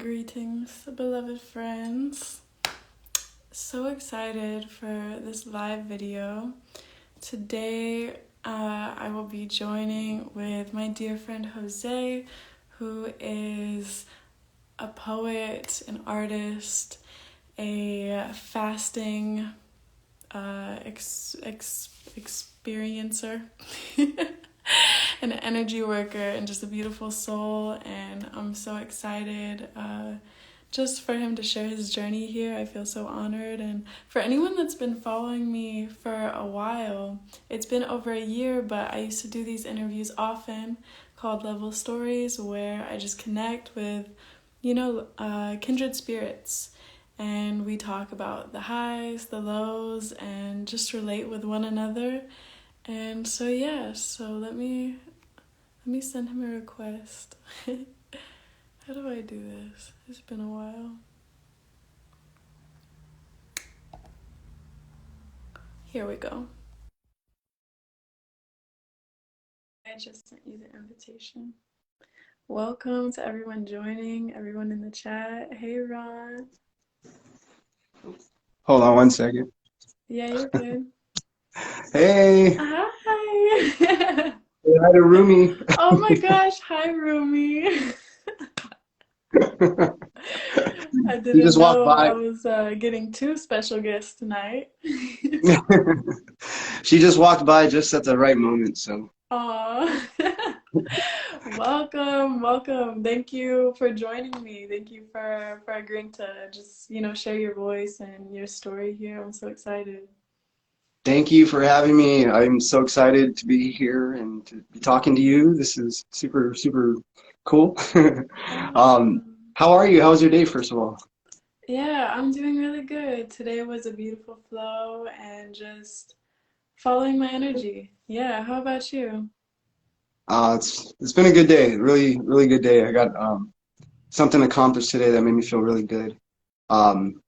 Greetings, beloved friends. So excited for this live video. Today, I will be joining with my dear friend Jose, who is a poet, an artist, a fasting experiencer, an energy worker, and just a beautiful soul. And I'm so excited just for him to share his journey here. I feel so honored. And for anyone that's been following me for a while, it's been over a year, but I used to do these interviews often called Level Stories, where I just connect with, kindred spirits. And we talk about the highs, the lows, and just relate with one another. And so let me send him a request. How do I do this? It's been a while. Here we go. I just sent you the invitation. Welcome to everyone joining, everyone in the chat. Hey, Ron. Hold on one second. Yeah, you're good. Hey. Hi. Say hi to Rumi. Oh my gosh. Hi, Rumi. I She didn't just walked know by. I was getting two special guests tonight. She just walked by just at the right moment, so. Aw. Welcome. Thank you for joining me. Thank you for agreeing to just, share your voice and your story here. I'm so excited. Thank you for having me. I'm so excited to be here and to be talking to you. This is super, super cool. Awesome. How are you? How was your day, first of all? Yeah, I'm doing really good. Today was a beautiful flow and just following my energy. Yeah, how about you? It's been a good day. Really, really good day. I got something accomplished today that made me feel really good. Um,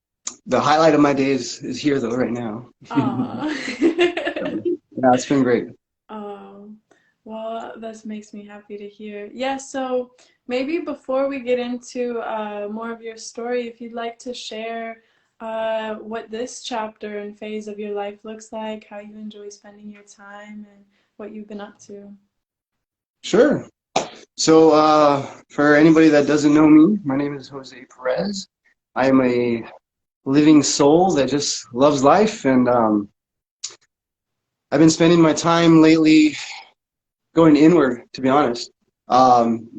the highlight of my day is here though, right now. Aw. Yeah, it's been great. Um, well, that makes me happy to hear. Yeah, so maybe before we get into more of your story, if you'd like to share what this chapter and phase of your life looks like, how you enjoy spending your time, and what you've been up to. Sure. So, for anybody that doesn't know me, my name is Jose Perez. I am a living soul that just loves life, and I've been spending my time lately going inward, to be honest,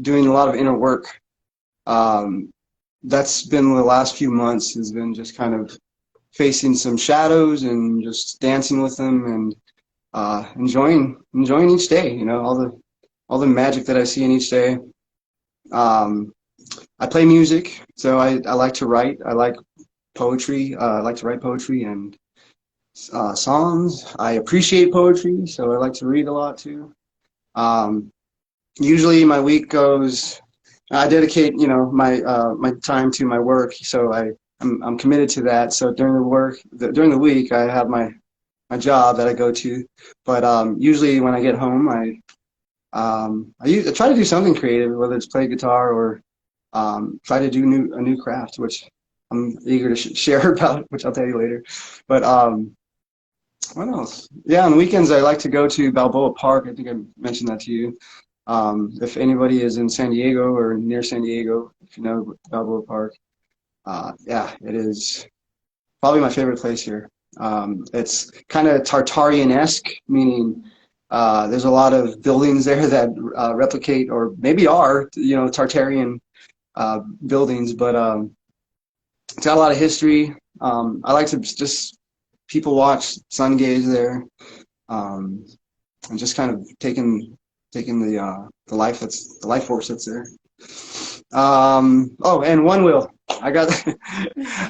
doing a lot of inner work. Um, that's been the last few months, has been just kind of facing some shadows and just dancing with them and enjoying each day, all the magic that I see in each day. Um, I play music, so I like to write. I like poetry. I like to write poetry and songs. I appreciate poetry, so I like to read a lot too. Um, Usually my week goes, I dedicate, my time to my work, so I'm committed to that. So during the week, I have my job that I go to, but usually when I get home, I try to do something creative, whether it's play guitar or try to do a new craft, which I'm eager to share about, which I'll tell you later. But what else? Yeah, on the weekends I like to go to Balboa Park. I think I mentioned that to you. If anybody is in San Diego or near San Diego, if you know Balboa Park, yeah, it is probably my favorite place here. It's kind of Tartarian-esque, meaning there's a lot of buildings there that replicate or maybe are, Tartarian buildings, but it's got a lot of history. I like to just people watch, sun gaze there, um, and just kind of taking the the life force that's there. Oh, and one wheel. I got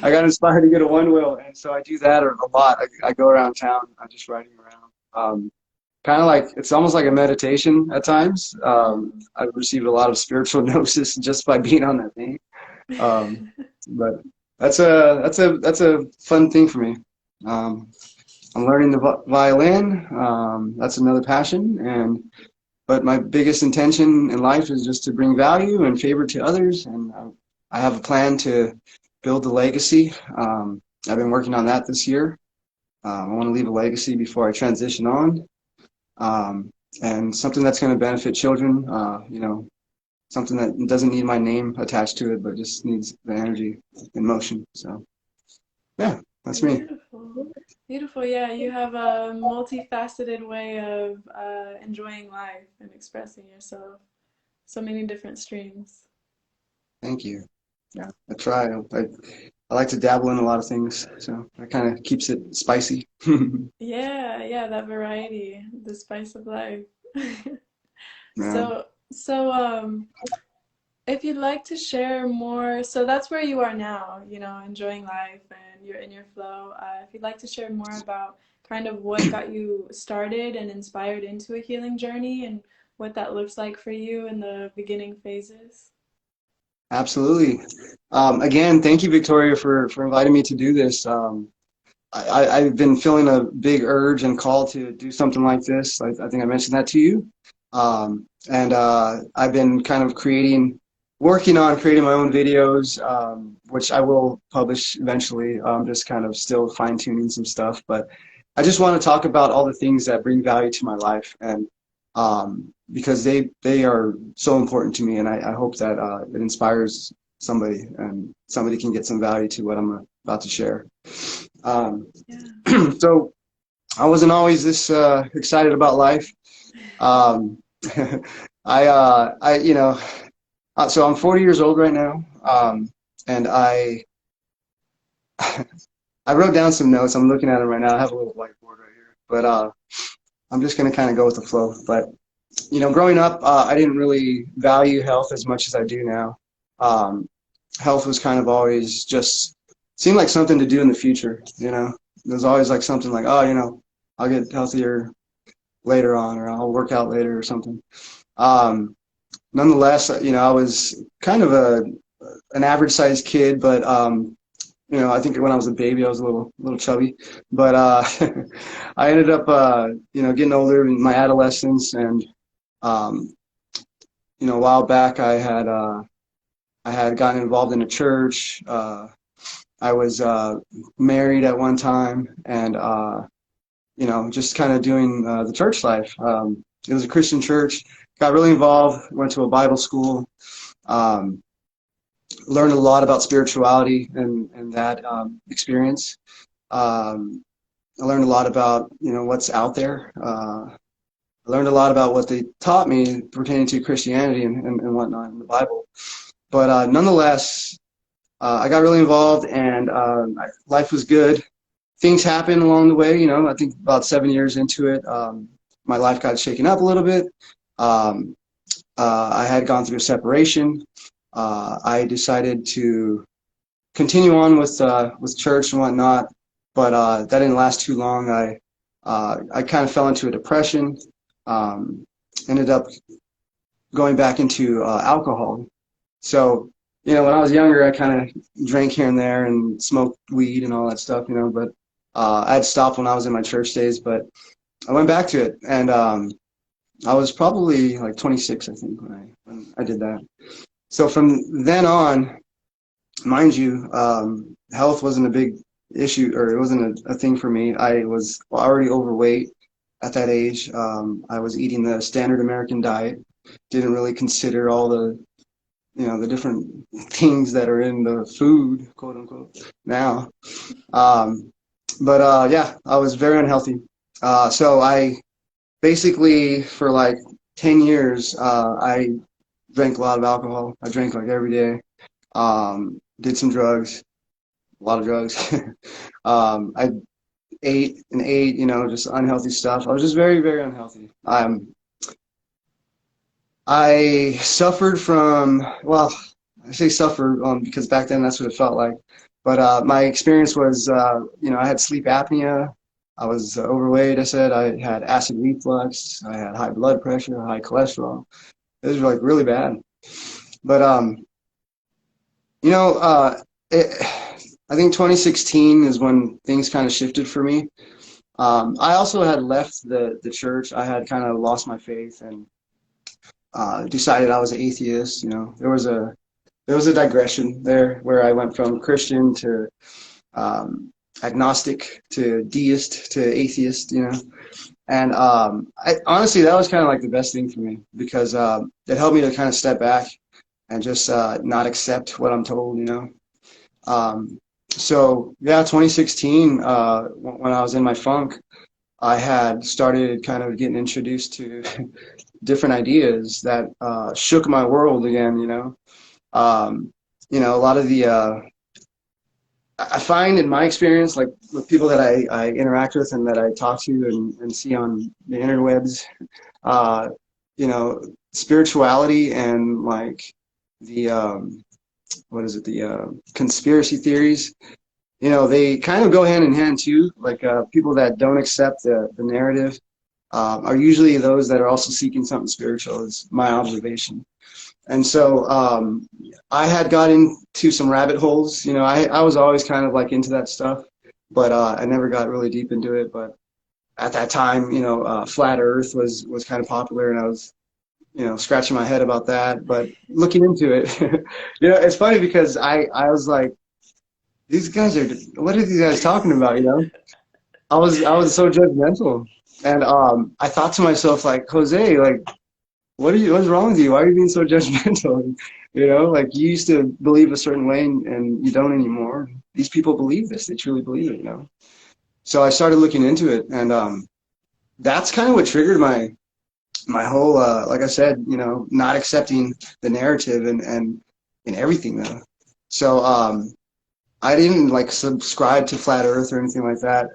I got inspired to get a one wheel, and so I do that a lot. I go around town. I'm just riding around. Kind of like it's almost like a meditation at times. I've received a lot of spiritual gnosis just by being on that thing. But that's a fun thing for me. Um, I'm learning the violin. That's another passion, but my biggest intention in life is just to bring value and favor to others, and I have a plan to build a legacy. I've been working on that this year. I want to leave a legacy before I transition on, um, and something that's going to benefit children. Something that doesn't need my name attached to it, but just needs the energy and motion. So, yeah, that's me. Beautiful. Beautiful. Yeah, you have a multifaceted way of enjoying life and expressing yourself. So many different streams. Thank you. Yeah, I try. I like to dabble in a lot of things, so that kind of keeps it spicy. Yeah, yeah, that variety, the spice of life. Yeah, So, if you'd like to share more, so that's where you are now, enjoying life and you're in your flow. If you'd like to share more about kind of what got you started and inspired into a healing journey and what that looks like for you in the beginning phases. absolutely. Again, thank you, Victoria, for inviting me to do this. I've been feeling a big urge and call to do something like this. I think I mentioned that to you. And I've been kind of working on creating my own videos, which I will publish eventually. I'm just kind of still fine-tuning some stuff, but I just want to talk about all the things that bring value to my life, and because they are so important to me, and I hope that it inspires somebody, and somebody can get some value to what I'm about to share. Um, Yeah. so I wasn't always this excited about life. Um, so I'm 40 years old right now, and I wrote down some notes. I'm looking at them right now. I have a little whiteboard right here, but I'm just gonna kind of go with the flow. But growing up, I didn't really value health as much as I do now. Um, Health was kind of always just seemed like something to do in the future. It was always like something like, oh, I'll get healthier later on, or I'll work out later or something. Um, Nonetheless, I was kind of an average sized kid, but I think when I was a baby, I was a little chubby, but I ended up getting older in my adolescence, and um, a while back I had gotten involved in a church. I was married at one time, and just kind of doing the church life. It was a Christian church. Got really involved. Went to a Bible school. Um, Learned a lot about spirituality and that experience. Um, I learned a lot about what's out there. I learned a lot about what they taught me pertaining to Christianity and whatnot in the Bible. But nonetheless, I got really involved, and life was good. Things happened along the way. I think about 7 years into it, my life got shaken up a little bit. Um, I had gone through a separation. I decided to continue on with church and whatnot, but that didn't last too long. I kind of fell into a depression. Um, Ended up going back into alcohol. So, when I was younger, I kind of drank here and there and smoked weed and all that stuff, but I had stopped when I was in my church days, but I went back to it. And I was probably like 26, I think, when I did that. So from then on, mind you, health wasn't a big issue, or it wasn't a thing for me. I was already overweight at that age. I was eating the standard American diet, didn't really consider all the different things that are in the food, quote unquote, now. But yeah, I was very unhealthy. So I basically, for like 10 years, I drank a lot of alcohol. I drank like every day. Did some drugs, a lot of drugs. I ate, just unhealthy stuff. I was just very, very unhealthy. I suffered from, well, I say suffer because back then that's what it felt like. But my experience was, I had sleep apnea. I was overweight. I said I had acid reflux. I had high blood pressure, high cholesterol. It was like really bad. But you know, it, I think 2016 is when things kind of shifted for me. I also had left the church. I had kind of lost my faith and decided I was an atheist. There was there was a digression there where I went from Christian to agnostic to deist to atheist, you know. And honestly, that was kind of like the best thing for me because it helped me to kind of step back and just not accept what I'm told, you know. So yeah, 2016, when I was in my funk, I had started kind of getting introduced to different ideas that shook my world again, you know. A lot of the I find in my experience, like with people that I interact with and that I talk to and see on the interwebs, uh, spirituality and like the what is it, the conspiracy theories, they kind of go hand in hand too. Like people that don't accept the narrative are usually those that are also seeking something spiritual, is my observation. And so I had got into some rabbit holes. I was always kind of like into that stuff, but I never got really deep into it. But at that time, flat Earth was kind of popular, and I was, scratching my head about that. But looking into it, it's funny because I was like, what are these guys talking about? I was so judgmental, and I thought to myself like, Jose, like, what's wrong with you? Why are you being so judgmental? Like you used to believe a certain way and you don't anymore. These people believe this. They truly believe it. So I started looking into it, and that's kind of what triggered my whole, like I said, not accepting the narrative and everything though. So I didn't like subscribe to flat Earth or anything like that.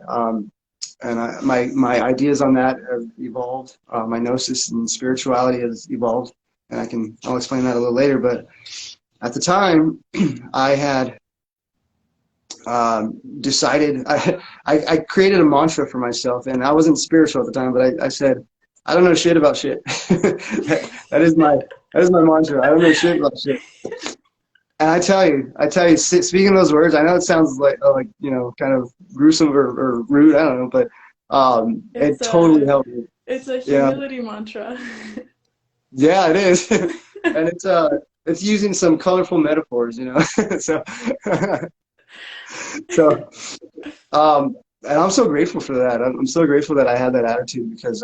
And my ideas on that have evolved. My gnosis and spirituality has evolved, and I'll explain that a little later. But at the time, I had decided I created a mantra for myself, and I wasn't spiritual at the time, but I said, I don't know shit about shit. that is my mantra. I don't know shit about shit. And I tell you, speaking of those words, I know it sounds like kind of gruesome or rude. I don't know, but it totally helped me. It's a humility mantra. Yeah, it is, and it's using some colorful metaphors, so so and I'm so grateful for that. I'm so grateful that I had that attitude because,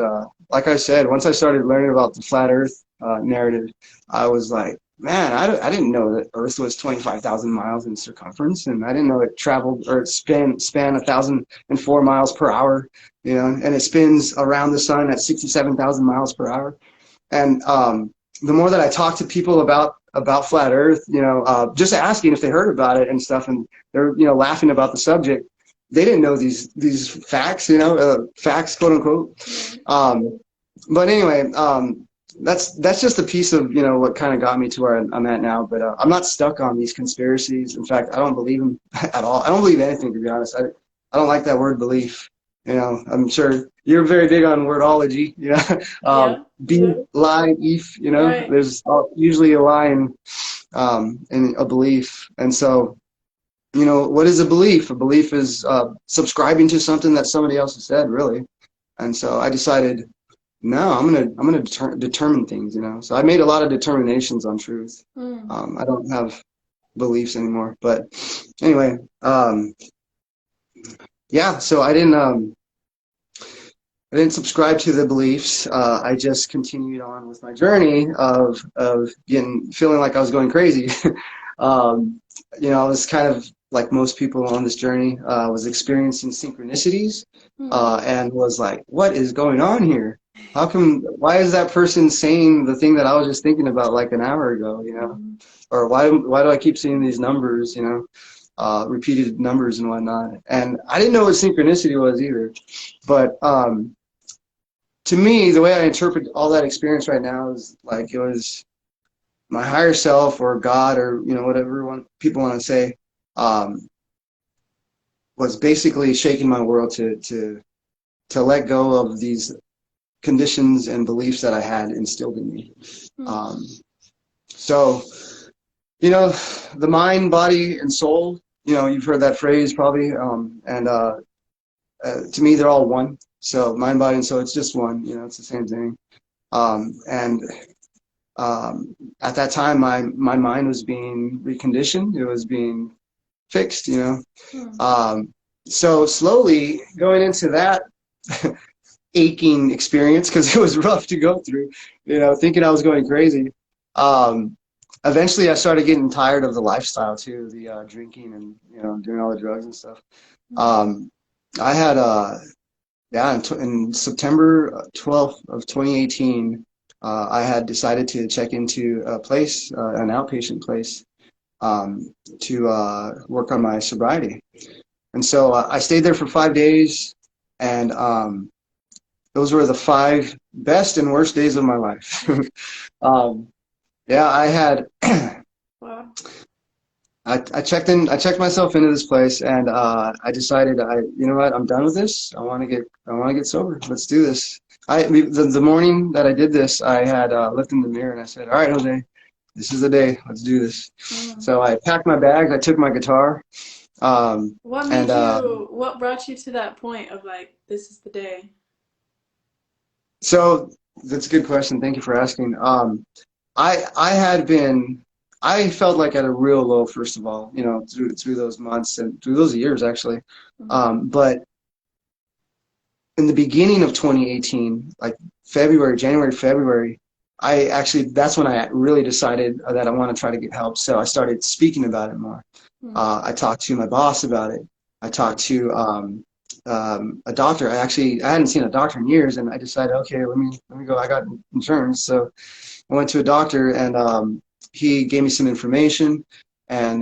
like I said, once I started learning about the flat Earth narrative, I was like, man, I didn't know that Earth was 25,000 miles in circumference, and I didn't know it traveled or it span 1,004 miles per hour, and it spins around the sun at 67,000 miles per hour. And the more that I talk to people about flat Earth, just asking if they heard about it and stuff, and they're laughing about the subject. They didn't know these facts, facts, quote unquote. But anyway, that's just a piece of what kind of got me to where I'm at now. But I'm not stuck on these conspiracies. In fact, I don't believe them at all. I don't believe anything, to be honest. I don't like that word belief. I'm sure you're very big on wordology. Lie, if. Right. There's usually a lie in a belief, and so. What is a belief? A belief is subscribing to something that somebody else has said, really. And so I decided, no, I'm gonna determine things. So I made a lot of determinations on truth. I don't have beliefs anymore. But anyway, yeah. So I didn't subscribe to the beliefs. I just continued on with my journey of feeling like I was going crazy. I was kind of like most people on this journey, was experiencing synchronicities and was like, what is going on here? Why is that person saying the thing that I was just thinking about like an hour ago, or why do I keep seeing these numbers, repeated numbers and whatnot? And I didn't know what synchronicity was either. But to me, the way I interpret all that experience right now is like it was my higher self or God or, whatever people want to say, was basically shaking my world to let go of these conditions and beliefs that I had instilled in me. So, the mind, body, and soul, you've heard that phrase probably, and to me, they're all one. So mind, body, and soul, it's just one, it's the same thing. And At that time, my mind was being reconditioned. It was being fixed, you know. Hmm. So slowly going into that aching experience, because it was rough to go through, you know, thinking I was going crazy. Um, Eventually, I started getting tired of the lifestyle too, the drinking and you know doing all the drugs and stuff. Hmm. Um, I had yeah, in September 12th of 2018, I had decided to check into a place, an outpatient place, to work on my sobriety. And so I stayed there for 5 days, and those were the 5 best and worst days of my life. um, yeah, I had Wow. I I checked myself into this place, and I decided, you know what, I'm done with this. I want to get sober. Let's do this. The morning that I did this, I had looked in the mirror and I said, all right, Jose, this is the day. Let's do this. Hmm. So I packed my bags. I took my guitar, um, and What brought you to that point of like, this is the day? so that's a good question. Thank you for asking. I had been I felt like at a real low, first of all, you know, through those months and through those years actually. Hmm. But in the beginning of 2018, like February, January, February, I actually that's when I really decided that I want to try to get help. So I started speaking about it more. Hmm. I talked to my boss about it. I talked to a doctor. I hadn't seen a doctor in years, and I decided, okay, let me go. I got insurance, so I went to a doctor, and he gave me some information, and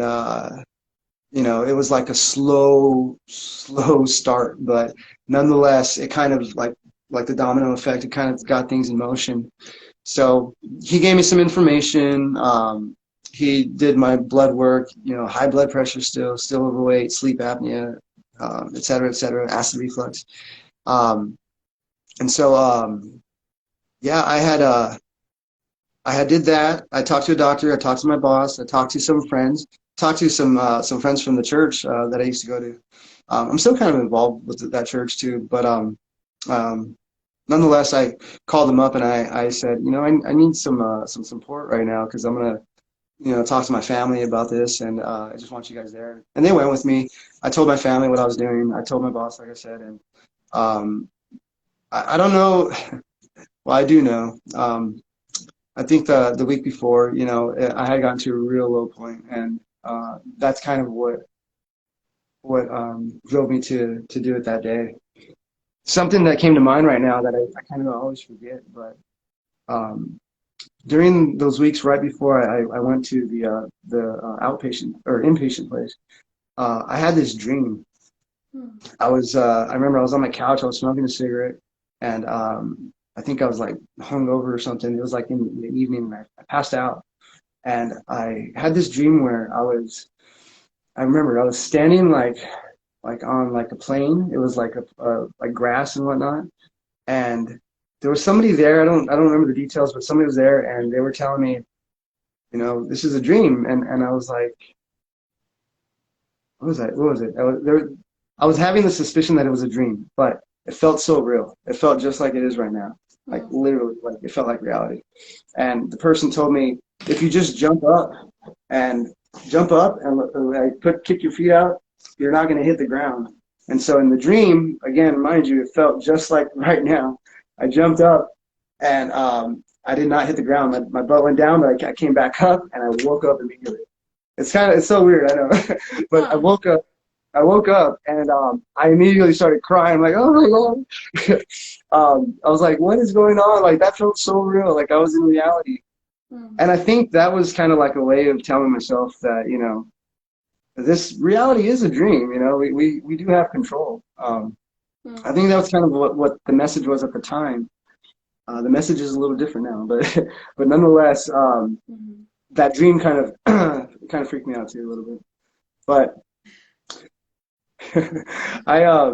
you know, it was like a slow start, but nonetheless, it kind of like the domino effect. It kind of got things in motion. So he gave me some information. He did my blood work. You know, high blood pressure, still overweight, sleep apnea, et cetera, acid reflux. Um, and so yeah, I had did that. I talked to a doctor. I talked to my boss. I talked to some friends. Talked to some friends from the church that I used to go to. I'm still kind of involved with that church too, but um, nonetheless, I called them up and I said, you know, I need some support right now because I'm gonna, you know, talk to my family about this, and I just want you guys there. And they went with me. I told my family what I was doing. I told my boss, like I said, and um, I don't know. Well, I do know. I think the week before, you know, I had gotten to a real low point, and that's kind of what drove me to do it that day. Something that came to mind right now that I kind of always forget, but um, during those weeks right before I went to the outpatient or inpatient place, I had this dream. Hmm. I remember I was on my couch, I was smoking a cigarette, and I think I was like hungover or something. It was like in the evening, and I passed out. And I had this dream where I remember I was standing like on like a plane. It was like like grass and whatnot. And there was somebody there. I don't remember the details, but somebody was there and they were telling me, you know, this is a dream. And I was like, what was that? What was it? I was having the suspicion that it was a dream, but it felt so real. It felt just like it is right now. Like Hmm. literally, like it felt like reality. And the person told me, if you just and jump up and kick your feet out, you're not going to hit the ground. And so in the dream, again, mind you, it felt just like right now. I jumped up and I did not hit the ground. My butt went down, but I came back up and I woke up immediately. It's so weird, I know, but Huh. I woke up and I immediately started crying. I'm like, oh my God. I was like, what is going on? Like that felt so real. Like I was in reality. Hmm. And I think that was kind of like a way of telling myself that, you know, this reality is a dream, you know, we do have control. I Hmm. think that was kind of what the message was at the time. The message is a little different now, but but nonetheless, Hmm. that dream kind of kind of freaked me out too a little bit. But I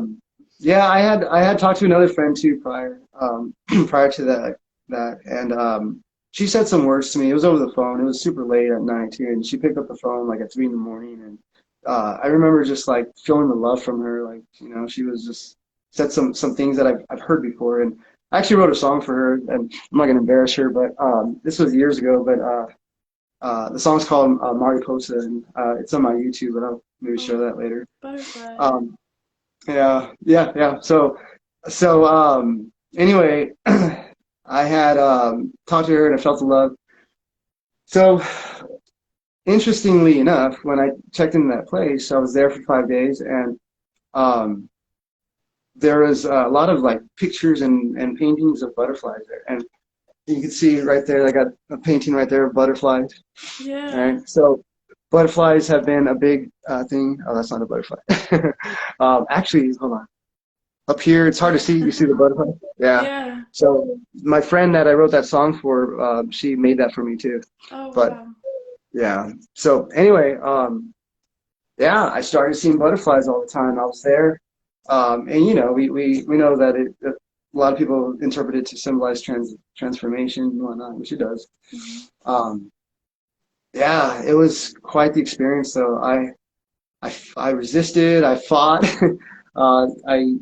yeah, I had talked to another friend too prior to that and she said some words to me. It was over the phone. It was super late at night too, and she picked up the phone like at 3 in the morning, and I remember just like feeling the love from her. Like you know, she was just said some things that I've heard before, and I actually wrote a song for her, and I'm not gonna embarrass her, but this was years ago. But the song's called Mariposa, and it's on my YouTube, and I'll maybe share Oh, that later. butterfly. Um, yeah. So anyway, I had talked to her and I felt the love. So interestingly enough, when I checked into that place, I was there for 5 days, and um, there was a lot of like pictures and paintings of butterflies there, and you can see right there. I got a painting right there of butterflies. All Yeah. right, so butterflies have been a big thing. Oh, that's not a butterfly. Actually, hold on. Up here, it's hard to see. You see the butterfly? Yeah. Yeah. So my friend that I wrote that song for, she made that for me too. Oh, But wow. yeah. So anyway, yeah, I started seeing butterflies all the time. I was there, and you know, we know that that a lot of people interpret it to symbolize transformation and whatnot, which it does. Hmm. Um, yeah, it was quite the experience. Though I resisted, I fought, I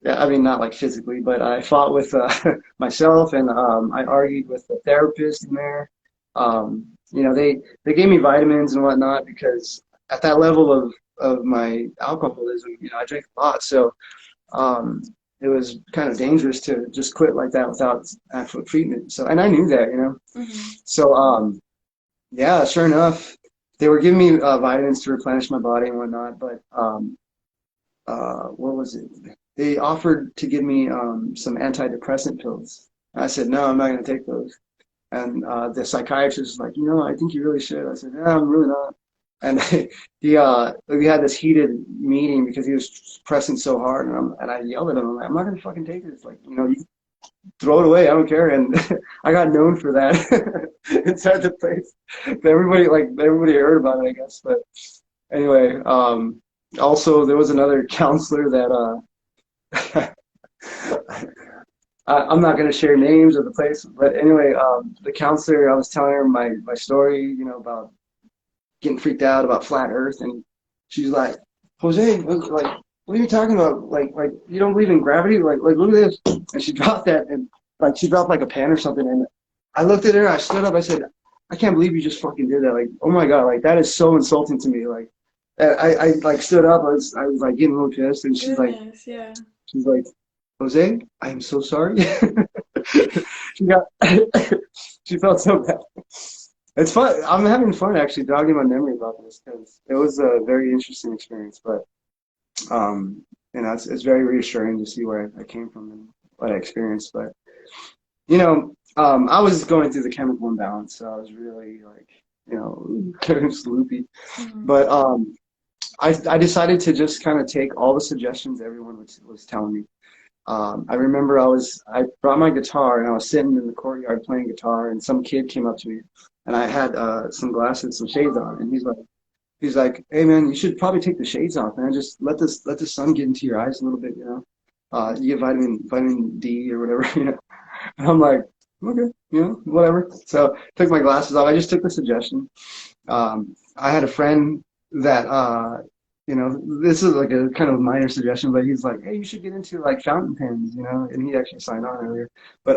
yeah, I mean, not like physically, but I fought with myself, and I argued with the therapist in there. You know, they gave me vitamins and whatnot because at that level of my alcoholism, you know, I drank a lot, so um, it was kind of dangerous to just quit like that without actual treatment. So, and I knew that, you know. Hmm. So, yeah, sure enough, they were giving me vitamins to replenish my body and whatnot, but what was it? They offered to give me some antidepressant pills. I said, no, I'm not going to take those. And the psychiatrist was like, you know, I think you really should. I said, no, I'm really not. And we had this heated meeting because he was pressing so hard, and I yelled at him, I'm like, I'm not going to fucking take this. Like, you know, you throw it away. I don't care. And I got known for that inside the place. Everybody heard about it, I guess. But anyway, also there was another counselor that I'm not going to share names of the place, but anyway, the counselor, I was telling her my story, you know, about getting freaked out about flat Earth, and she's like, Jose, what are you talking about? Like you don't believe in gravity? Like look at this. And she dropped that, and like she dropped like a pen or something, and I looked at her, I stood up, I said, I can't believe you just fucking did that. Like, oh my God, like that is so insulting to me. Like, I like stood up, I was like getting real pissed, and Goodness, yeah. she's like, Jose, I am so sorry. She got, she felt so bad. It's fun. I'm having fun actually jogging my memory about this because it was a very interesting experience. But you know, it's very reassuring to see where I came from and what I experienced. But you know, I was going through the chemical imbalance, so I was really like, you know, kind of loopy. Hmm. But I decided to just kind of take all the suggestions everyone was telling me. I remember I brought my guitar and I was sitting in the courtyard playing guitar, and some kid came up to me, and I had some glasses, some shades on, and he's like, hey man, you should probably take the shades off, man. Just let the sun get into your eyes a little bit, you know. You get vitamin D or whatever, you know. And I'm like, okay, you know, whatever. So took my glasses off. I just took the suggestion. I had a friend that you know, this is like a kind of minor suggestion, but he's like, hey, you should get into like fountain pens, you know, and he actually signed on earlier. But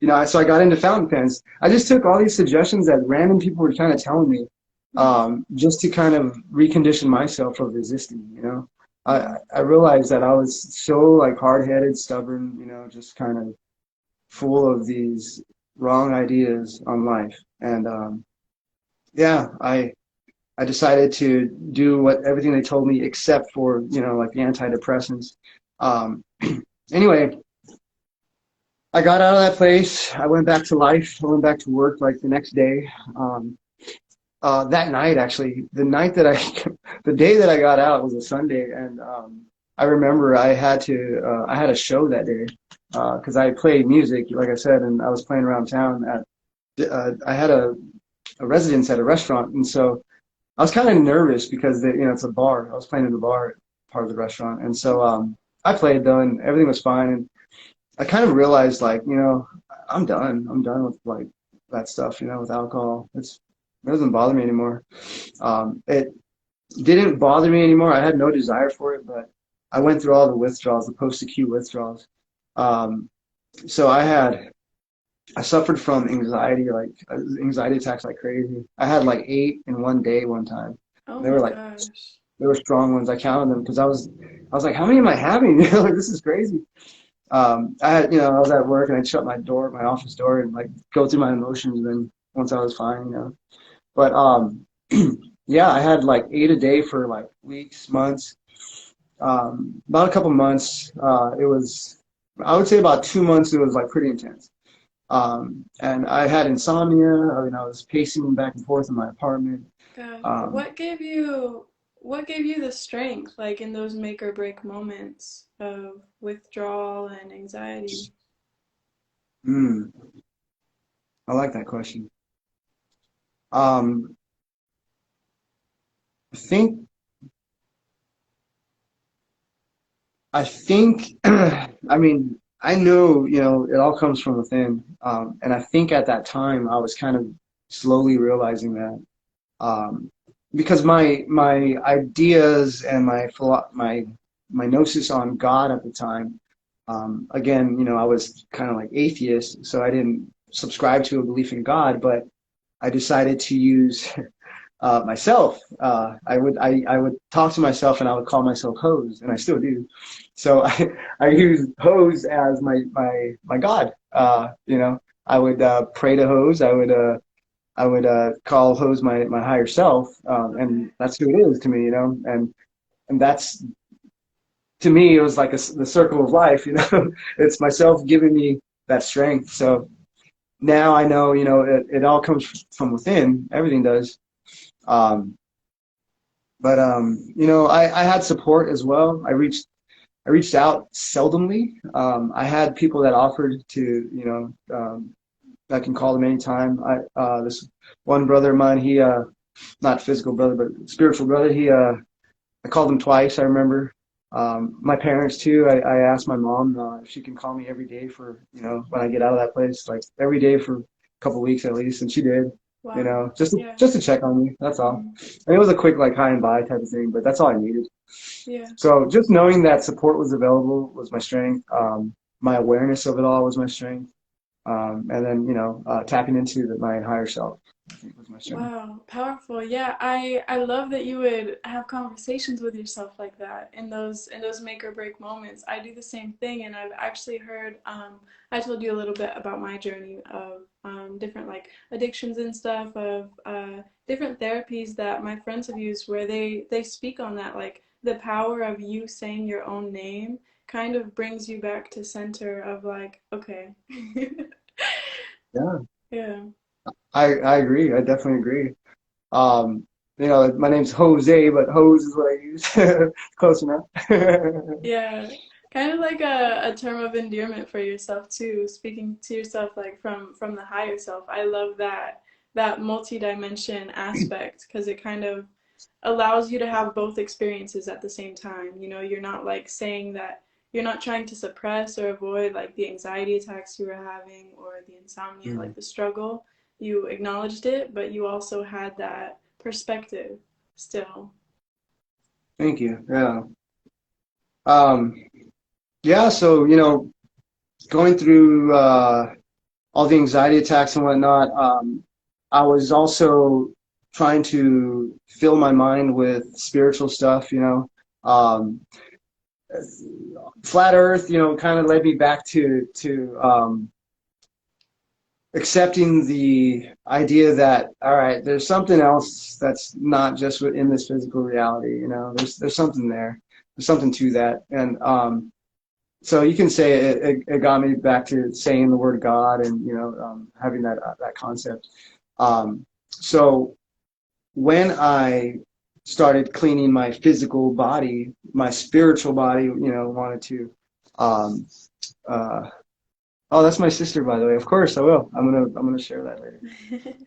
you know, so I got into fountain pens. I just took all these suggestions that random people were kind of telling me, just to kind of recondition myself of resisting, you know. Hmm. I realized that I was so like hard-headed, stubborn, you know, just kind of full of these wrong ideas on life. And yeah, I decided to do what everything they told me except for, you know, like the antidepressants. Um, anyway, I got out of that place. I went back to life. I went back to work like the next day. Um, that night, actually, the day that I got out was a Sunday, and I remember I had a show that day because I play music, like I said, and I was playing around town I had a residence at a restaurant, and so I was kind of nervous because you know it's a bar. I was playing in the bar part of the restaurant, and so I played though, and everything was fine. And I kind of realized like you know I'm done. I'm done with like that stuff. You know, with alcohol, it doesn't bother me anymore. It didn't bother me anymore. I had no desire for it, but I went through all the withdrawals, the post-acute withdrawals. Um, So I suffered from anxiety, like anxiety attacks like crazy. I had like 8 in one day one time. Oh They were my like gosh. they were strong ones. I counted them because I was like, how many am I having? Like this is crazy. I had, I was at work and I'd shut my office door, and like go through my emotions. And then once I was fine. But yeah, I had like 8 a day for like weeks, months. About a couple months. It was, I would say about 2 months. It was like pretty intense. And I had insomnia. I mean, I was pacing back and forth in my apartment. Gosh, Um, what gave you the strength, like in those make or break moments of withdrawal and anxiety? mm, I like that question. Um, I think I think, I mean, I know, it all comes from within. And I think at that time I was kind of slowly realizing that, um, because my ideas and my gnosis on God at the time, again, I was kind of like atheist, so I didn't subscribe to a belief in God, but I decided to use myself. I would talk to myself and I would call myself Hose, and I still do. So I use Hose as my God. I would pray to Hose. I would call Hose my higher self, Okay. and that's who it is to me. And that's, to me, it was like the circle of life. It's myself giving me that strength. So now I know, it all comes from within. Everything does. Um, But I had support as well. I reached out seldomly. I had people that offered to, I can call them anytime. This one brother of mine, he not physical brother, but spiritual brother. I called him twice. I remember. My parents too. I asked my mom if she can call me every day for, when I get out of that place, like every day for a couple of weeks at least, and she did. Wow. Yeah. Just to check on me. That's all. Mm. And it was a quick like hi and bye type of thing, but that's all I needed. Yeah. So just knowing that support was available was my strength. My awareness of it all was my strength. And then, tapping into my higher self, I think was my strength. Wow, powerful. Yeah, I love that you would have conversations with yourself like that in those make or break moments. I do the same thing, and I've actually heard I told you a little bit about my journey of different like addictions and stuff of different therapies that my friends have used where they speak on that like the power of you saying your own name kind of brings you back to center of like okay. Yeah, Yeah. I agree. I definitely agree. Um, my name's Jose, but Hose is what I use. Close enough. Yeah, kind of like a term of endearment for yourself too, speaking to yourself like from the higher self. I love that multi-dimension aspect because it kind of allows you to have both experiences at the same time. You know, you're not like saying that you're not trying to suppress or avoid like the anxiety attacks you were having or the insomnia, Mm, like the struggle. You acknowledged it, but you also had that perspective still. thank you. Yeah. Um, yeah. So, going through all the anxiety attacks and whatnot, I was also trying to fill my mind with spiritual stuff. Um, Flat Earth, kind of led me back to accepting the idea that, all right, there's something else that's not just within this physical reality. There's something there. There's something to that. And so you can say it got me back to saying the word God, and having that concept. So when I started cleaning my physical body, my spiritual body, wanted to. Um, uh, oh, that's my sister, by the way. Of course, I will. I'm gonna share that later.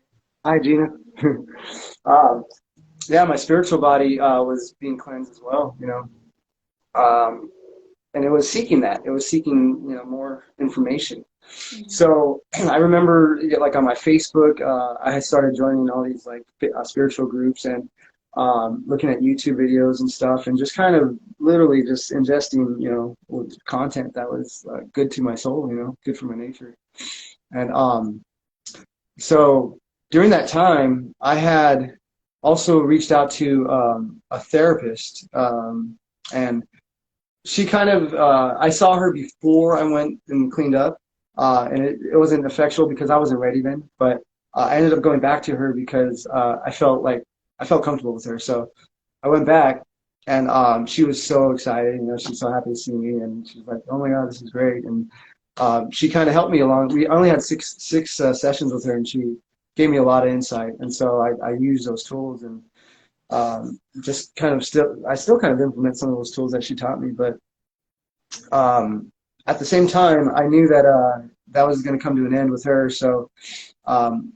Hi, Gina. um, yeah, my spiritual body was being cleansed as well. Um, and it was seeking that. It was seeking, more information. Mhm. So I remember, like on my Facebook, I had started joining all these like spiritual groups, and looking at YouTube videos and stuff, and just kind of literally just ingesting, with content that was good to my soul, good for my nature. And so during that time, I had also reached out to a therapist, and she kind of, I saw her before I went and cleaned up, and it wasn't effectual because I wasn't ready then, but I ended up going back to her because I felt comfortable with her. So I went back, and she was so excited. She's so happy to see me, and she's like, "Oh my God, this is great!" And she kind of helped me along. We only had six sessions with her, and she gave me a lot of insight. And so I used those tools, and just kind of I still kind of implement some of those tools that she taught me. But at the same time, I knew that that was going to come to an end with her. So um,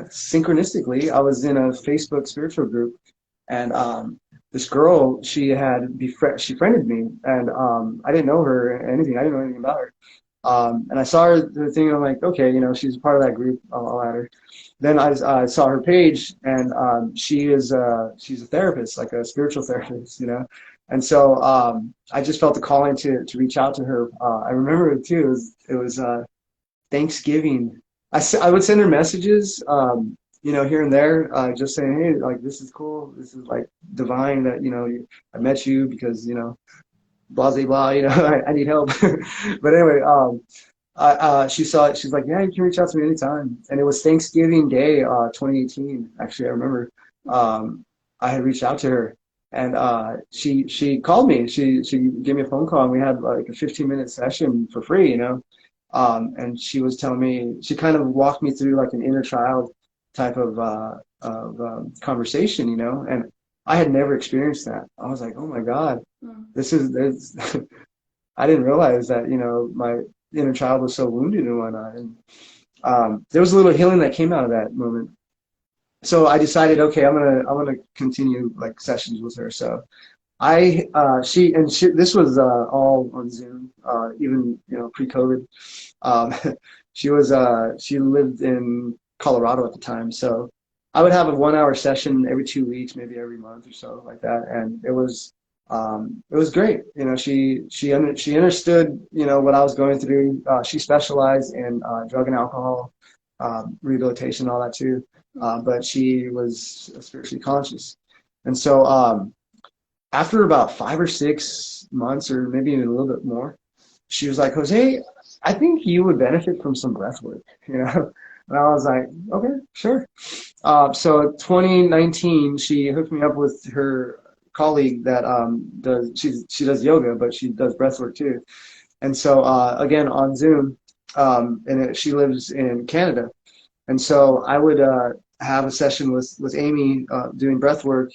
synchronistically, I was in a Facebook spiritual group, and this girl, she friended me, and I didn't know her or anything. I didn't know anything about her. And I saw her thing, and I'm like, okay, she's a part of that group. I'll add her. Then I saw her page, and she's a therapist, like a spiritual therapist, And so I just felt the calling to reach out to her. I remember it too. It was Thanksgiving. I would send her messages, here and there, just saying, hey, like, this is cool. This is like divine that, I met you because, blah, blah, blah, I need help. But anyway, she saw it. She's like, yeah, you can reach out to me anytime. And it was Thanksgiving Day, 2018. Actually, I remember, I had reached out to her, and she called me. She gave me a phone call, and we had like a 15-minute session for free, and she was telling me, she kind of walked me through like an inner child type conversation, and I had never experienced that. I was like, oh my God, this I didn't realize that, my inner child was so wounded and whatnot. And there was a little healing that came out of that moment. So I decided, okay, I'm gonna continue like sessions with her. So this was all on Zoom, even pre-COVID. Um, she lived in Colorado at the time, so I would have a 1 hour session every 2 weeks, maybe every month or so, like that, and it was great. She understood what I was going through. She specialized in drug and alcohol rehabilitation, all that too, but she was spiritually conscious, and so. After about 5 or 6 months, or maybe even a little bit more, she was like, Jose, I think you would benefit from some breath work, And I was like, okay, sure. So 2019, she hooked me up with her colleague that she does yoga, but she does breath work too. And so again on Zoom, she lives in Canada. And so I would have a session with Amy doing breath work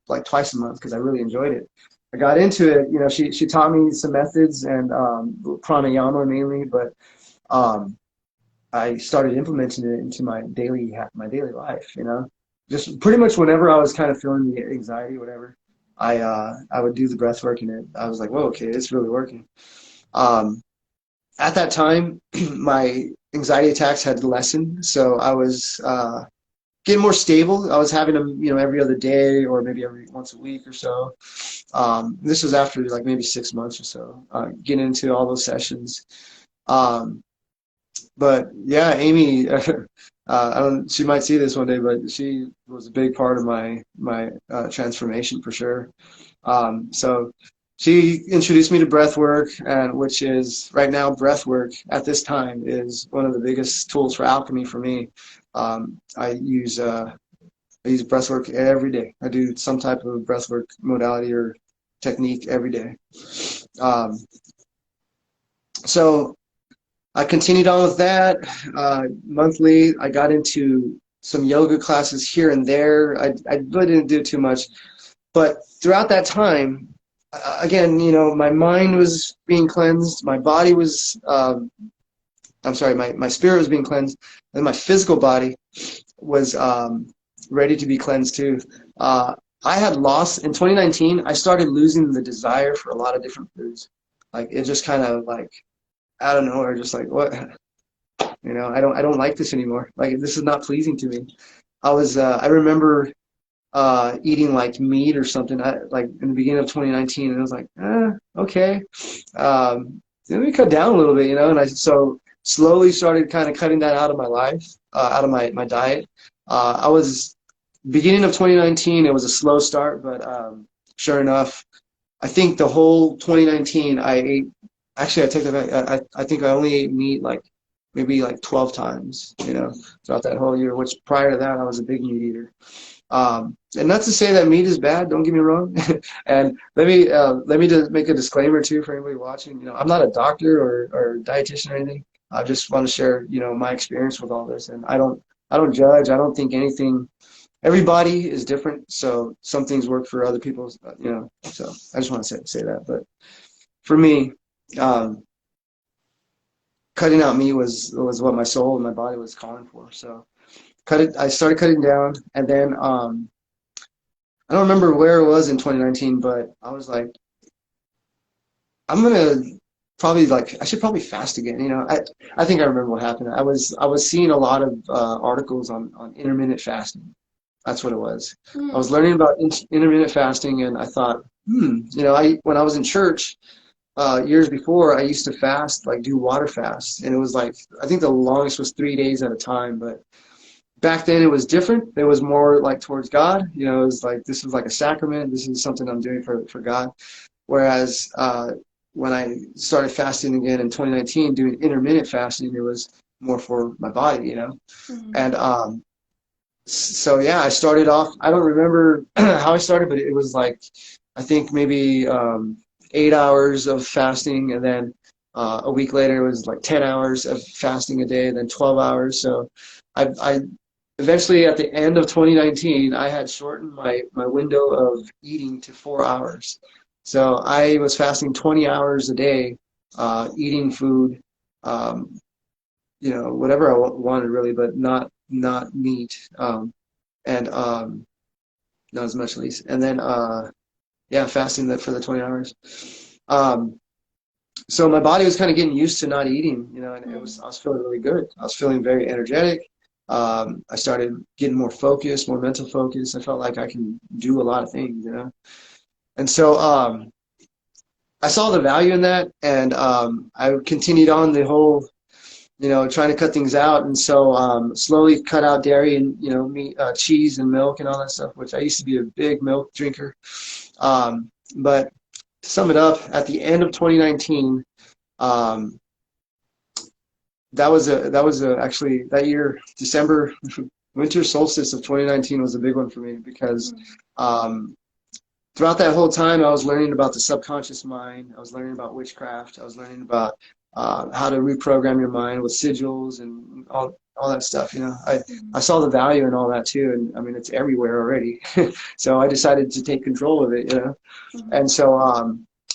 like twice a month because I really enjoyed it. I got into it, she taught me some methods and pranayama mainly, but I started implementing it into my daily life, just pretty much whenever I was kind of feeling the anxiety, whatever, I would do the breath work, and I was like, whoa, okay, it's really working. At that time, my anxiety attacks had lessened, so I was getting more stable. I was having them, every other day or maybe every once a week or so. This was after like maybe 6 months or so, getting into all those sessions. But yeah, Amy, she might see this one day, but she was a big part of my transformation for sure. So she introduced me to breath work, and which is right now breath work at this time is one of the biggest tools for alchemy for me. I use breath work every day. I do some type of breath work modality or technique every day. So I continued on with that monthly. I got into some yoga classes here and there. I really didn't do too much, but throughout that time, again, my mind was being cleansed. My body was, I'm sorry, my spirit was being cleansed, and my physical body was ready to be cleansed too. I had lost, in 2019, I started losing the desire for a lot of different foods. Like, it just kind of like, out of nowhere, just like, what? I don't like this anymore. Like, this is not pleasing to me. I remember eating like meat or something, like in the beginning of 2019, and I was like, okay. Let me cut down a little bit, and I so slowly started kind of cutting that out of my life, out of my diet. I was beginning of 2019, it was a slow start, but sure enough, I think the whole 2019 I ate. Actually, I take that back. I think I only ate meat like maybe like 12 times, throughout that whole year. Which prior to that, I was a big meat eater. And not to say that meat is bad. Don't get me wrong. And let me just make a disclaimer too for anybody watching. I'm not a doctor or dietitian or anything. I just want to share, my experience with all this. And I don't judge. I don't think anything. Everybody is different, so some things work for other people. So I just want to say that. But for me, um, cutting out meat was what my soul and my body was calling for. So I started cutting down, and then I don't remember where it was in 2019, but I was like, I'm gonna probably I should probably fast again. I think I remember what happened. I was seeing a lot of articles on intermittent fasting. That's what it was. I was learning about intermittent fasting, and I thought, I when I was in church years before, I used to fast, like do water fasts, and it was like I think the longest was 3 days at a time. But back then it was different. It was more like towards God. It was like this was like a sacrament. This is something I'm doing for God. Whereas when I started fasting again in 2019, doing intermittent fasting, it was more for my body. And so yeah, I started off. I don't remember how I started, but it was like I think maybe 8 hours of fasting, and then a week later it was like 10 hours of fasting a day, and then 12 hours. So I eventually at the end of 2019, I had shortened my window of eating to 4 hours. So I was fasting 20 hours a day, eating food, whatever I wanted really, but not meat, and not as much at least. And then yeah, fasting that for the 20 hours. So my body was kind of getting used to not eating, and I was feeling really good. I was feeling very energetic. I started getting more focus, more mental focus. I felt like I can do a lot of things. And so I saw the value in that, and I continued on the whole, trying to cut things out, and so slowly cut out dairy and meat, cheese and milk and all that stuff, which I used to be a big milk drinker. But to sum it up, at the end of 2019, actually that year, December, winter solstice of 2019 was a big one for me because throughout that whole time I was learning about the subconscious mind. I was learning about witchcraft. I was learning about how to reprogram your mind with sigils and all that stuff. I saw the value in all that too, and I mean it's everywhere already. So I decided to take control of it. And so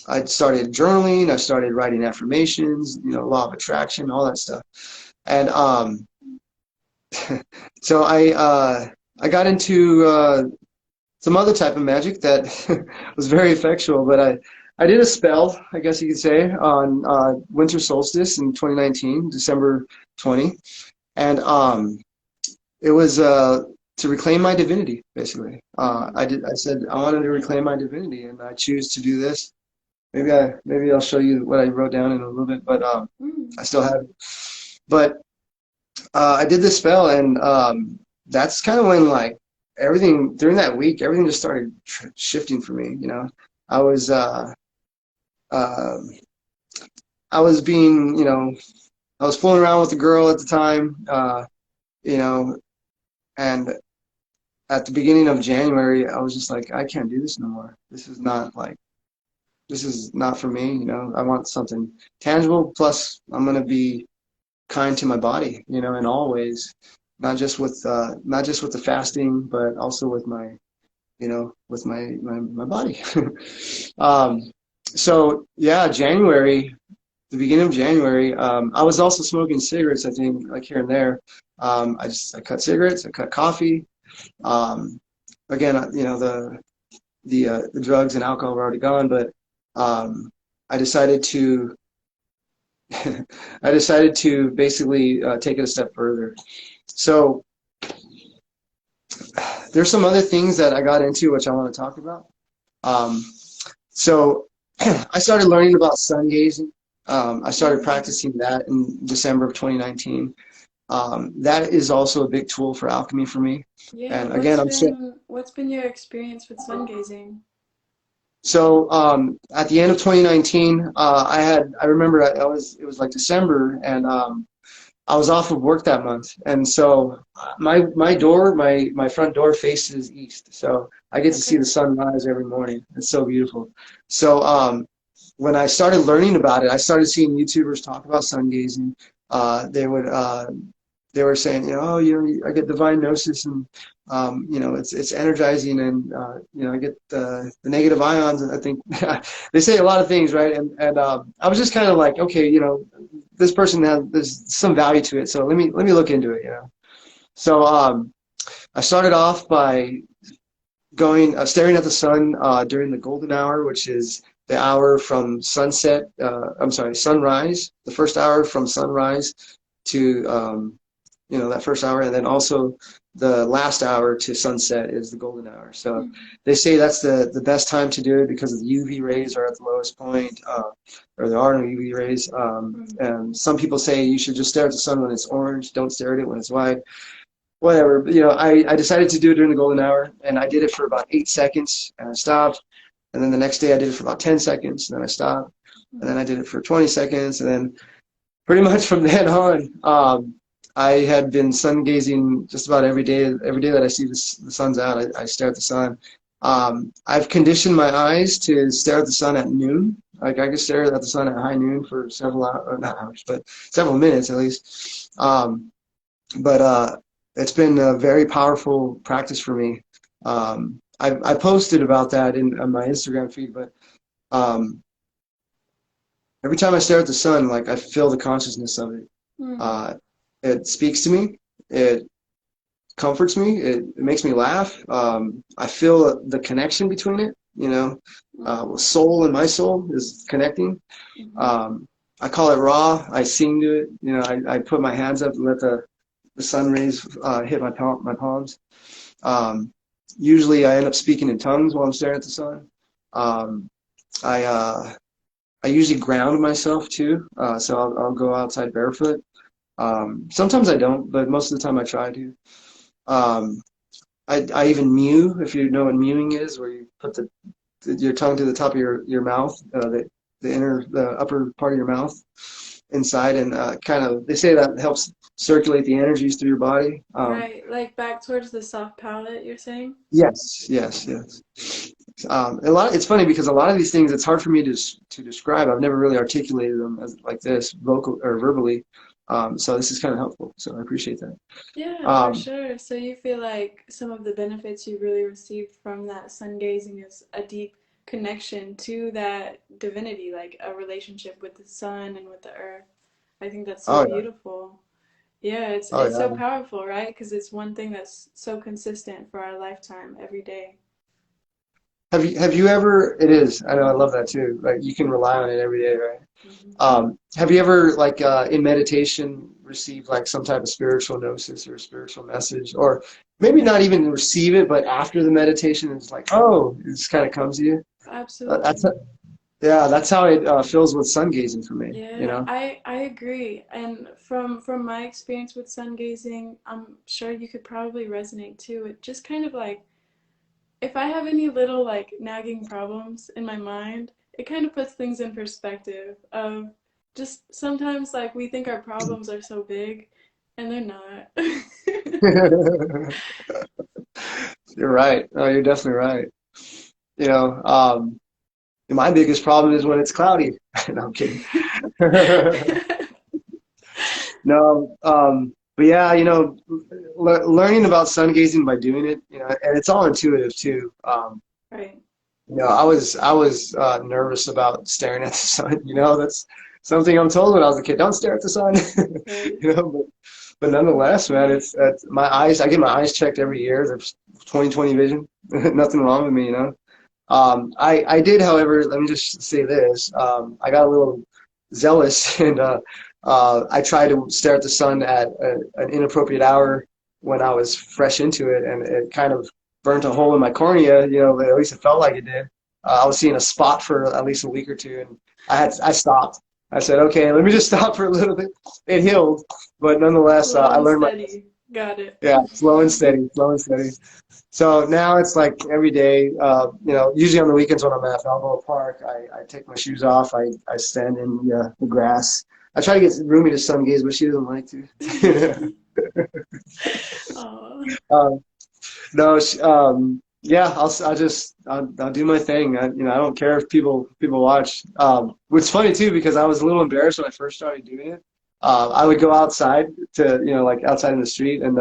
I started journaling. I started writing affirmations. Law of attraction, all that stuff. And so I got into some other type of magic that was very effectual, but I did a spell, I guess you could say, on winter solstice in 2019, December 20, and it was to reclaim my divinity, basically. I said I wanted to reclaim my divinity, and I choose to do this. Maybe I'll show you what I wrote down in a little bit, but I still have it. But I did this spell, and that's kind of when everything during that week, everything just started shifting for me. I was I was being, I was fooling around with a girl at the time, and at the beginning of January, I was just like, I can't do this no more. This is not for me. I want something tangible. Plus, I'm gonna be kind to my body, in all ways, not just with the fasting, but also with my, with my body. So yeah, the beginning of January, I was also smoking cigarettes, I think, like here and there. I cut cigarettes, I cut coffee. Again, the drugs and alcohol were already gone, but I decided to basically take it a step further. So there's some other things that I got into which I want to talk about. Um, so I started learning about sun gazing. I started Mm. practicing that in December of 2019. That is also a big tool for alchemy for me. Yeah, And again, what's been your experience with sun gazing? so at the end of 2019, I remember it was like December, and I was off of work that month, and so my front door faces east, so I get to see Okay. the sunrise every morning. It's so beautiful. So when I started learning about it, I started seeing YouTubers talk about sun gazing. They were saying, oh, I get divine gnosis, and it's energizing, and I get the negative ions, and I think they say a lot of things, right? And I was just kind of like, okay, this person there's some value to it, so let me look into it. So I started off by going staring at the sun during the golden hour, which is the hour from sunset. I'm sorry, sunrise. The first hour from sunrise to that first hour, and then also the last hour to sunset is the golden hour. So Mm. they say that's the best time to do it because the UV rays are at the lowest point, or there are no UV rays. Mm. And some people say you should just stare at the sun when it's orange. Don't stare at it when it's white. Whatever. But, I decided to do it during the golden hour, and I did it for about 8 seconds, and I stopped. And then the next day I did it for about 10 seconds, and then I stopped. And then Mm. I did it for 20 seconds, and then pretty much from then on, I had been sun gazing just about every day. Every day that I see the sun's out, I stare at the sun. I've conditioned my eyes to stare at the sun at noon. Like I could stare at the sun at high noon for several hours, not hours, but several minutes at least. But it's been a very powerful practice for me. I posted about that on my Instagram feed, but um, every time I stare at the sun, like I feel the consciousness of it. Mm. Uh, it speaks to me. It comforts me. It makes me laugh. I feel the connection between it. Mm. Soul and my soul is connecting. Mhm. Um, I call it raw. I sing to it. I put my hands up and let the sun rays hit my palms. Um, Usually, I end up speaking in tongues while I'm staring at the sun. Um, I I usually ground myself too, so I'll go outside barefoot. Sometimes I don't, but most of the time I try to. Um, I even mew, if you know what mewing is, where you put your tongue to the top of your mouth, the upper part of your mouth inside, and kind of, they say that helps circulate the energies through your body. Right, like back towards the soft palate, you're saying? Yes, yes, yes. It's funny because a lot of these things, it's hard for me to describe. I've never really articulated them as like this, vocal or verbally. So this is kind of helpful. So I appreciate that. Yeah, for Um, sure. So you feel like some of the benefits you really received from that sun gazing is a deep connection to that divinity, like a relationship with the sun and with the earth. I think that's so oh yeah, beautiful. Yeah, oh it's so yeah. powerful, right? Because it's one thing that's so consistent for our lifetime every day. Have you ever? It is. I know. I love that too. Like you can rely on it every day, right? Mhm. Have you ever, like, in meditation, received like some type of spiritual gnosis or spiritual message, or maybe not even receive it, but after the meditation, it's like, oh, it just kind of comes to you. That's Absolutely. Yeah, that's how it feels with sun gazing for me. Yeah, I agree. And from my experience with sun gazing, I'm sure you could probably resonate too. It just kind of like if I have any little like nagging problems in my mind, it kind of puts things in perspective of just sometimes like we think our problems are so big and they're not. You're right. Oh, you're definitely right. You know, my biggest problem is when it's cloudy. No, I'm kidding. No, but yeah, learning about sun gazing by doing it, and it's all intuitive too. Right. I was nervous about staring at the sun. That's something I'm told when I was a kid. Don't stare at the sun. Right. But nonetheless, man, it's my eyes. I get my eyes checked every year. There's 20/20 vision. Nothing wrong with me. I did, however, let me just say this. I got a little zealous and I tried to stare at the sun at an inappropriate hour when I was fresh into it, and it kind of burnt a hole in my cornea, but at least it felt like it did. I was seeing a spot for at least a week or two, and I stopped. I said, okay, let me just stop for a little bit. It healed, but nonetheless, Slow I and learned my steady. Got it. yeah, slow and steady, slow and steady. So now it's like every day, usually on the weekends when I'm at Balboa Park, I take my shoes off, I stand in the grass. I try to get Rumi to sun gaze, but she doesn't like to. Oh, um, no, yeah, I'll do my thing. I don't care if people watch. What's funny too, because I was a little embarrassed when I first started doing it. I would go outside to, like outside in the street, and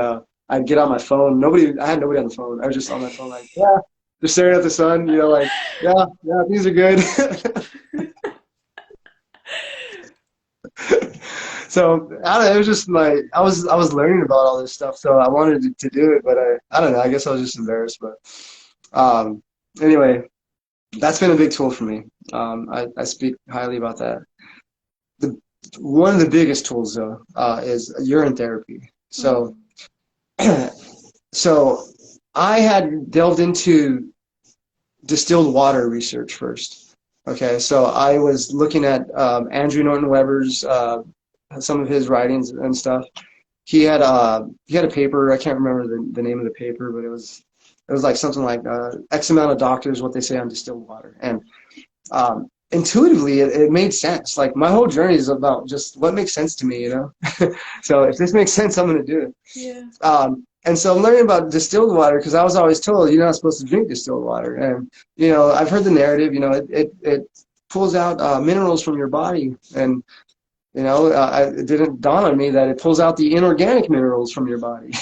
I'd get on my phone. I had nobody on the phone. I was just on my phone, like, yeah, just staring at the sun. Like, yeah, yeah, these are good. So I don't know, it was just I was learning about all this stuff, so I wanted to do it, but I don't know. I guess I was just embarrassed, but um, anyway, that's been a big tool for me. I speak highly about that. The One of the biggest tools though is urine therapy. So mm, so I had delved into distilled water research first. Okay, so I was looking at Andrew Norton Weber's some of his writings and stuff. He had a paper. I can't remember the name of the paper, but it was like something like X amount of doctors what they say on distilled water, and intuitively it made sense. Like my whole journey is about just what makes sense to me. So if this makes sense, I'm going to do it. yeah. And so I'm learning about distilled water because I was always told you're not supposed to drink distilled water, and I've heard the narrative. It pulls out minerals from your body, and it didn't dawn on me that it pulls out the inorganic minerals from your body.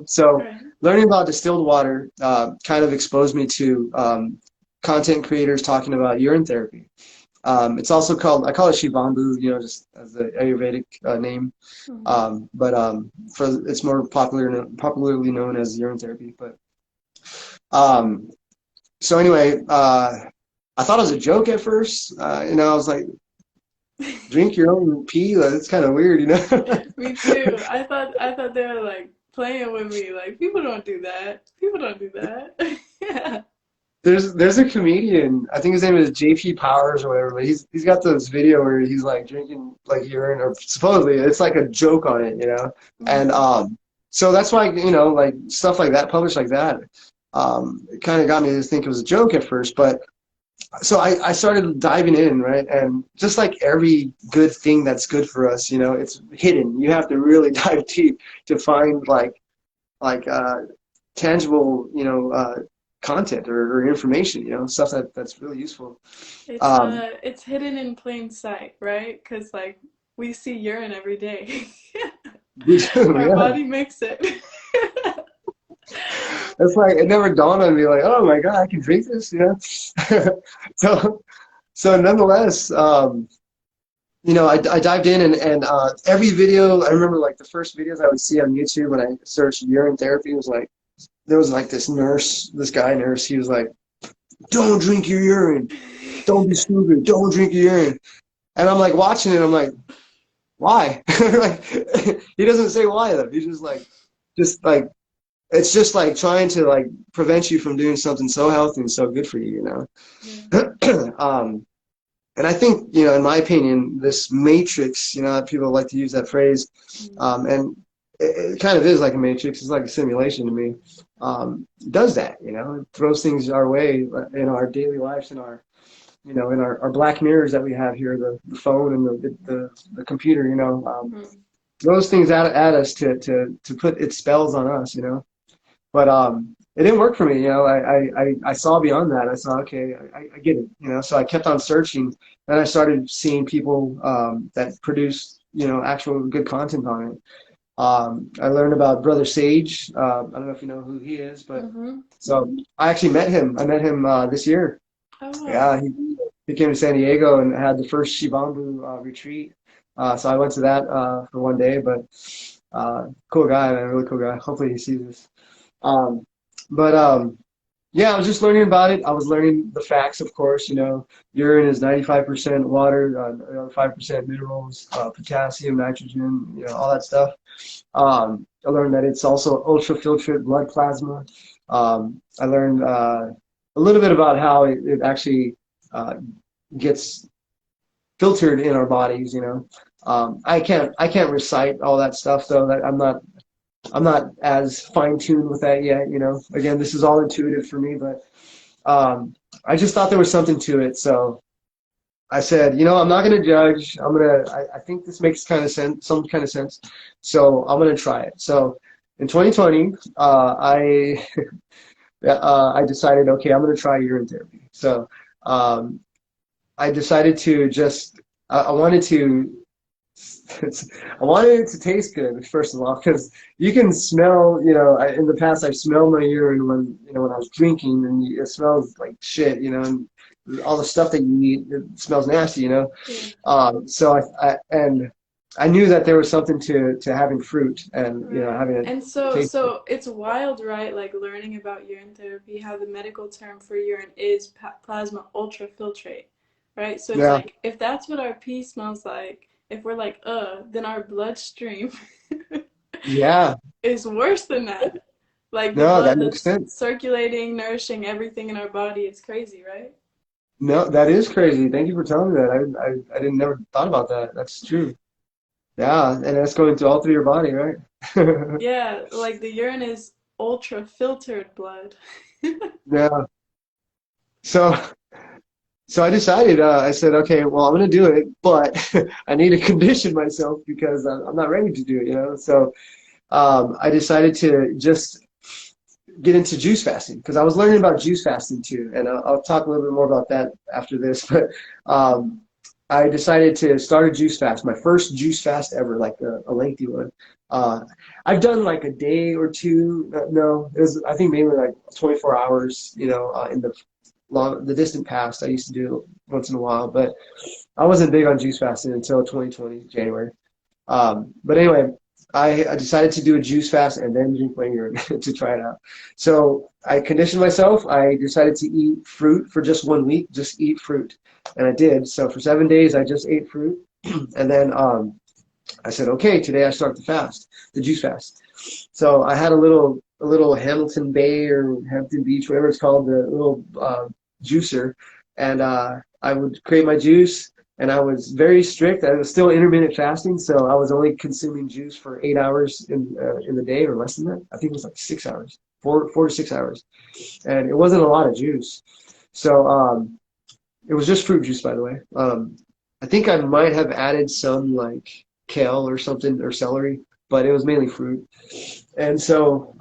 So Right. learning about distilled water kind of exposed me to content creators talking about urine therapy. It's also I call it Shivambu, just as the Ayurvedic name. Mm. But it's more popularly known as urine therapy. But um, so anyway, I thought it was a joke at first. I was like, drink your own pee? That's kind of weird. Me too. I thought they were like playing with me. Like people don't do that. People don't do that. Yeah. There's a comedian, I think his name is JP Powers or whatever, but he's got this video where he's like drinking like urine, or supposedly it's like a joke on it. And Mm. so that's why, like stuff like that, published like that, it kind of got me to think it was a joke at first. But so I started diving in, right? And just like every good thing that's good for us, it's hidden. You have to really dive deep to find like tangible, content or information, stuff that's really useful. Um, It's hidden in plain sight, right? Because like we see urine every day. we do, Our yeah. body makes it. It's like it never dawned on me, like, oh my God, I can drink this. So, so nonetheless, I dived in, and every video, I remember like the first videos I would see on YouTube when I searched urine therapy was like, there was like this guy nurse, he was like, don't drink your urine. Don't be stupid. Don't drink your urine. And I'm like watching it, I'm like, why? Like, he doesn't say why though. He's just like, it's just like trying to like prevent you from doing something so healthy and so good for you. Yeah. um, and I think, in my opinion, this matrix, people like to use that phrase, Mm. and it kind of is like a matrix. It's like a simulation to me. It does that, it throws things our way in our daily lives, in our black mirrors that we have here, the phone and the computer, Mhm. throws things at us to put its spells on us. But it didn't work for me. I saw beyond that. I saw, okay, I get it. So I kept on searching, and I started seeing people that produce, actual good content on it. I learned about Brother Sage. I don't know if you know who he is, but Mhm. so I actually met him. I met him this year. Oh wow. Yeah, he came to San Diego and had the first Shivambu retreat. So I went to that for one day, but cool guy, man, really cool guy. Hopefully he sees this. Um, but yeah, I was just learning about it. I was learning the facts, of course. Urine is 95% water, 5% minerals, potassium, nitrogen, all that stuff. I learned that it's also ultra filtered blood plasma. I learned a little bit about how it actually uh, gets filtered in our bodies. I can't recite all that stuff though. That I'm not as fine tuned with that yet. Again, this is all intuitive for me, but I just thought there was something to it. So I said, I'm not going to judge. I think this makes kind of sense, some kind of sense. So I'm going to try it. So in 2020, I decided, okay, I'm going to try urine therapy. So um, I decided to just, I wanted to, I wanted it to taste good, first of all, because you can smell, in the past I've smelled my urine when I was drinking, and it smells like shit, and all the stuff that you eat, it smells nasty. Yeah. So and I knew that there was something to having fruit and, Right. having it And so taste good. so it's wild, right? Like learning about urine therapy, how the medical term for urine is plasma ultrafiltrate, right? So it's Yeah, like if that's what our pee smells like, if we're like, then our bloodstream yeah, is worse than that. Like the no, that blood makes that's sense. circulating, nourishing everything in our body, it's crazy, right? No, that is crazy. Thank you for telling me that. I didn't never thought about that. That's true. Yeah, and that's going through all through your body, right? Yeah, like the urine is ultra filtered blood. Yeah. So so I decided. I said, okay, well, I'm going to do it, but I need to condition myself because I'm not ready to do it. So I decided to just get into juice fasting because I was learning about juice fasting too, and I'll talk a little bit more about that after this. But um, I decided to start a juice fast, my first juice fast ever, like a lengthy one. Uh, I've done like a day or two. No, it was I think mainly like 24 hours. In the distant past, I used to do it once in a while, but I wasn't big on juice fasting until 2020 January. But anyway, I decided to do a juice fast and then drink my urine to try it out. So I conditioned myself. I decided to eat fruit for just 1 week, just eat fruit. And I did. So for 7 days, I just ate fruit. And then I said, okay, today I start the fast, the juice fast. So I had a little Hamilton Bay or Hampton Beach, whatever it's called, the little juicer. And I would create my juice, and I was very strict. I was still intermittent fasting, so I was only consuming juice for 8 hours in the day or less than that. I think it was like 6 hours, 4 to 6 hours, and it wasn't a lot of juice. So it was just fruit juice, by the way. I think I might have added some like kale or something or celery, but it was mainly fruit. And so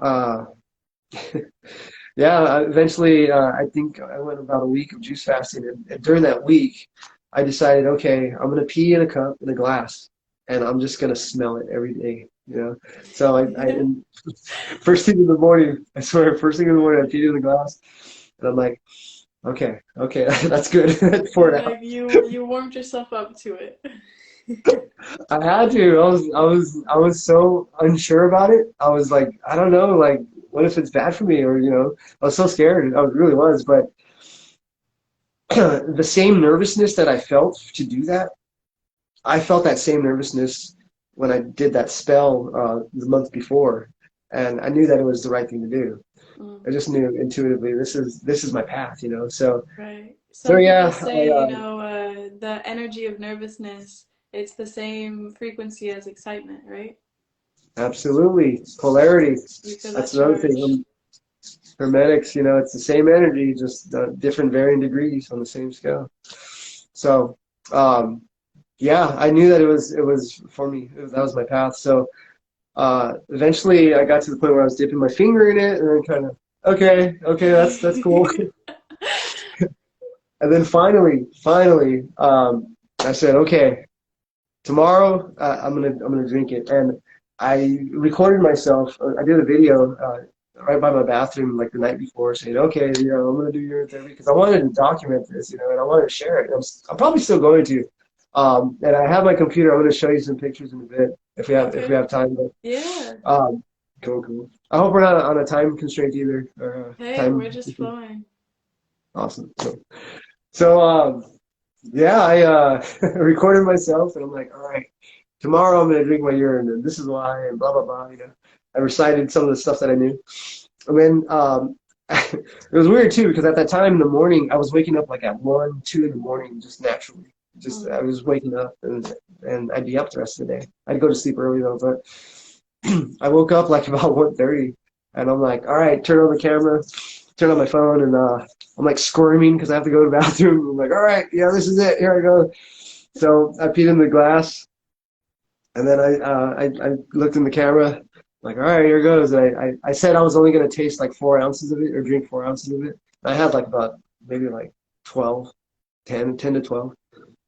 yeah, eventually, I think I went about a week of juice fasting, and during that week, I decided, okay, I'm gonna pee in a cup in a glass, and I'm just gonna smell it every day. So and first thing in the morning, I swear, first thing in the morning, I peed in the glass, and I'm like, okay, okay, that's good. Pour it out. Like you warmed yourself up to it. I had to. I was so unsure about it. I was like, I don't know, like, what if it's bad for me, or I was so scared. I really was, but the same nervousness that I felt to do that, I felt that same nervousness when I did that spell the month before, and I knew that it was the right thing to do. Mm, I just knew intuitively this is my path. right. So Some people yeah, say, the energy of nervousness, it's the same frequency as excitement, right? absolutely polarity. You feel that That's another charge. thing. Hermetics, it's the same energy, just different varying degrees on the same scale. So, um, yeah, I knew that it was for me. That was my path. So eventually, I got to the point where I was dipping my finger in it, and then kind of, okay, okay, that's cool. And then finally, I said, okay, tomorrow I'm gonna drink it, and I recorded myself. I did a video right by my bathroom like the night before, saying, okay, I'm gonna do urine therapy because I wanted to document this, and I wanted to share it. I'm probably still going to, and I have my computer. I'm gonna show you some pictures in a bit if we have Okay. time. But Yeah. cool. I hope we're not on a time constraint either, or Hey, time. we're just flowing. Awesome. So yeah, I recorded myself, and I'm like, all right, tomorrow I'm gonna drink my urine, and this is why, and blah blah blah. I recited some of the stuff that I knew, And then it was weird too because at that time in the morning I was waking up like at 1, 2 in the morning just naturally. Just I Oh, was waking up and I'd be up the rest of the day. I'd go to sleep early though, but I woke up like about 1:30 and I'm like, all right, turn on the camera, turn on my phone, and I'm like squirming because I have to go to the bathroom. I'm like, all right, yeah, this is it. Here I go. So I peed in the glass, and then I looked in the camera, like, all right, here goes. I said I was only gonna taste like 4 ounces of it or drink 4 ounces of it. I had like about maybe like 12, 10 to 12,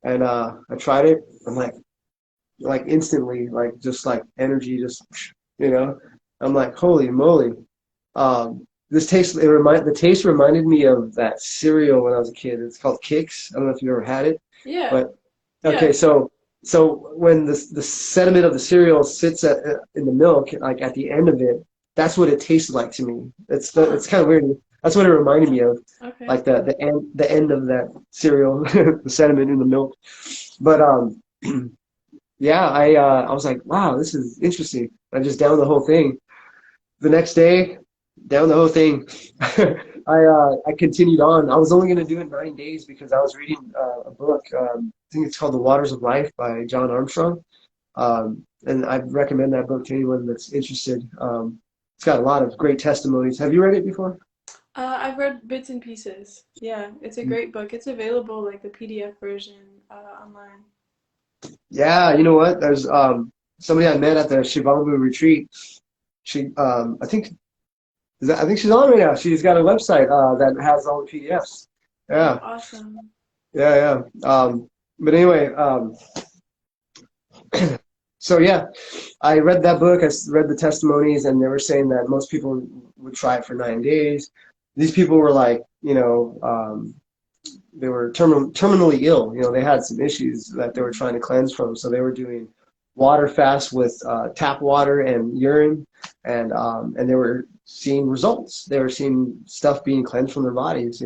and I tried it. I'm like instantly, like just like energy, just you know. I'm like, holy moly. This taste the taste reminded me of that cereal when I was a kid. It's called Kix. I don't know if you've ever had it, yeah, but okay, yeah. so when the sediment of the cereal sits in the milk, like at the end of it, that's what it tasted like to me. Huh. It's kind of weird. That's what it reminded me of, Okay. like the end of that cereal, the sediment in the milk. But yeah, I was like, wow, this is interesting. I just downed the whole thing. The next day, down the whole thing. I continued on. I was only going to do it 9 days because I was reading a book. I think it's called The Waters of Life by John Armstrong. And I recommend that book to anyone that's interested. It's got a lot of great testimonies. Have you read it before? I've read bits and pieces. Yeah, it's a great book. It's available like the PDF version online. Yeah, you know what? There's somebody I met at the Shivambu retreat. She, I think she's on right now. She's got a website that has all the PDFs. Oh, Yeah, awesome. yeah. But anyway, so yeah, I read that book. Read the testimonies, and they were saying that most people would try it for 9 days. These people were like, they were terminally ill. They had some issues that they were trying to cleanse from, so they were doing water fast with tap water and urine, and they were seeing results. They were seeing stuff being cleansed from their bodies.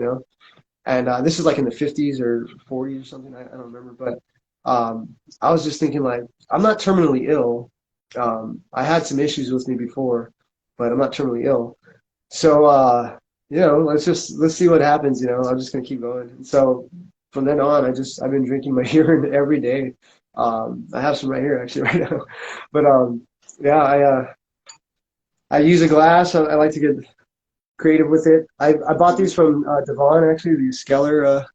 And this is like in the 50s or 40s or something. I don't remember, but I was just thinking like, I'm not terminally ill. I had some issues with me before, but I'm not terminally ill. So let's see what happens. I'm just gonna keep going. And so from then on, I've been drinking my urine every day. I have some right here actually right now, but yeah, I use a glass. I like to get creative with it. I bought these from Devon actually, these Skeller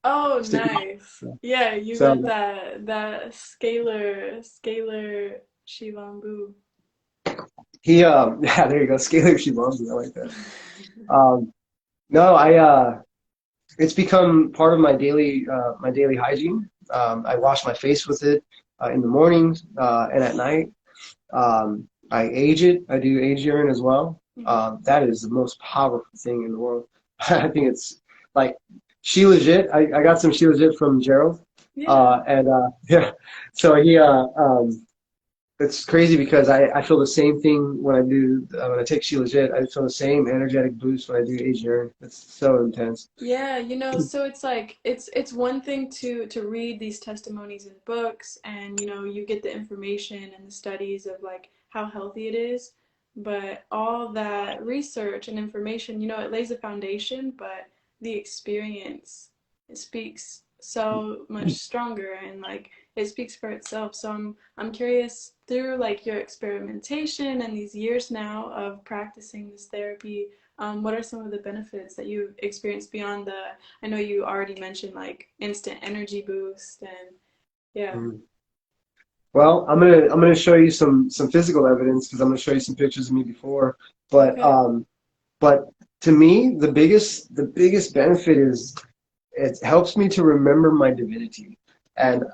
Oh, sticky. nice. Yeah, you So got that scalar Shivambu. he yeah, there you go, Scalar. She loves me. I like that. Um, no, it's become part of my daily hygiene. I wash my face with it in the mornings and at night. I age it. I do age urine as well. Hmm. That is the most powerful thing in the world. I think it's like She Legit. I got some She Legit from Gerald, Yeah. and yeah. So it's crazy because I feel the same thing when I take She Legit. I feel the same energetic boost when I do age urine. It's so intense. Yeah, so it's like it's one thing to read these testimonies in books and you get the information and the studies of like how healthy it is, but all that research and information, it lays a foundation, but the experience it speaks so much stronger and like it speaks for itself. So I'm curious through like your experimentation and these years now of practicing this therapy, what are some of the benefits that you've experienced beyond I know you already mentioned like instant energy boost and yeah. Mhm. Well, I'm gonna show you some physical evidence because I'm gonna show you some pictures of me before. But Okay. but to me, the biggest benefit is it helps me to remember my divinity. And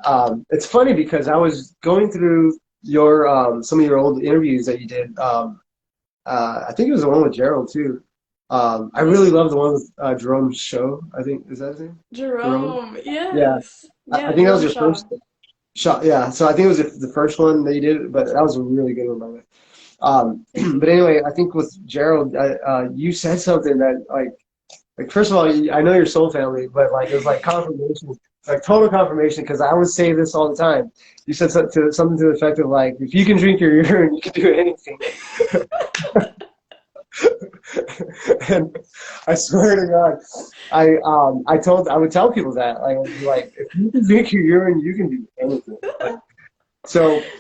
it's funny because I was going through your some of your old interviews that you did. I think it was the one with Gerald too. I really Yeah. love the one with Jerome's show. I think is that his name? Jerome. Jerome. Yeah, Yes. I Yeah, think that was Jerome your Shaw. first shot. Yeah, so I think it was the first one that you did, but that was a really good one by the way. Thank But you. anyway, I think with Gerald, you said something that like first of all, I know your soul family, but like it was like confirmation, like total confirmation because I would say this all the time. You said something to the effect of like, if you can drink your urine, you can do anything. And I swear to God, I would tell people that like if you can drink your urine, you can do anything. Like so,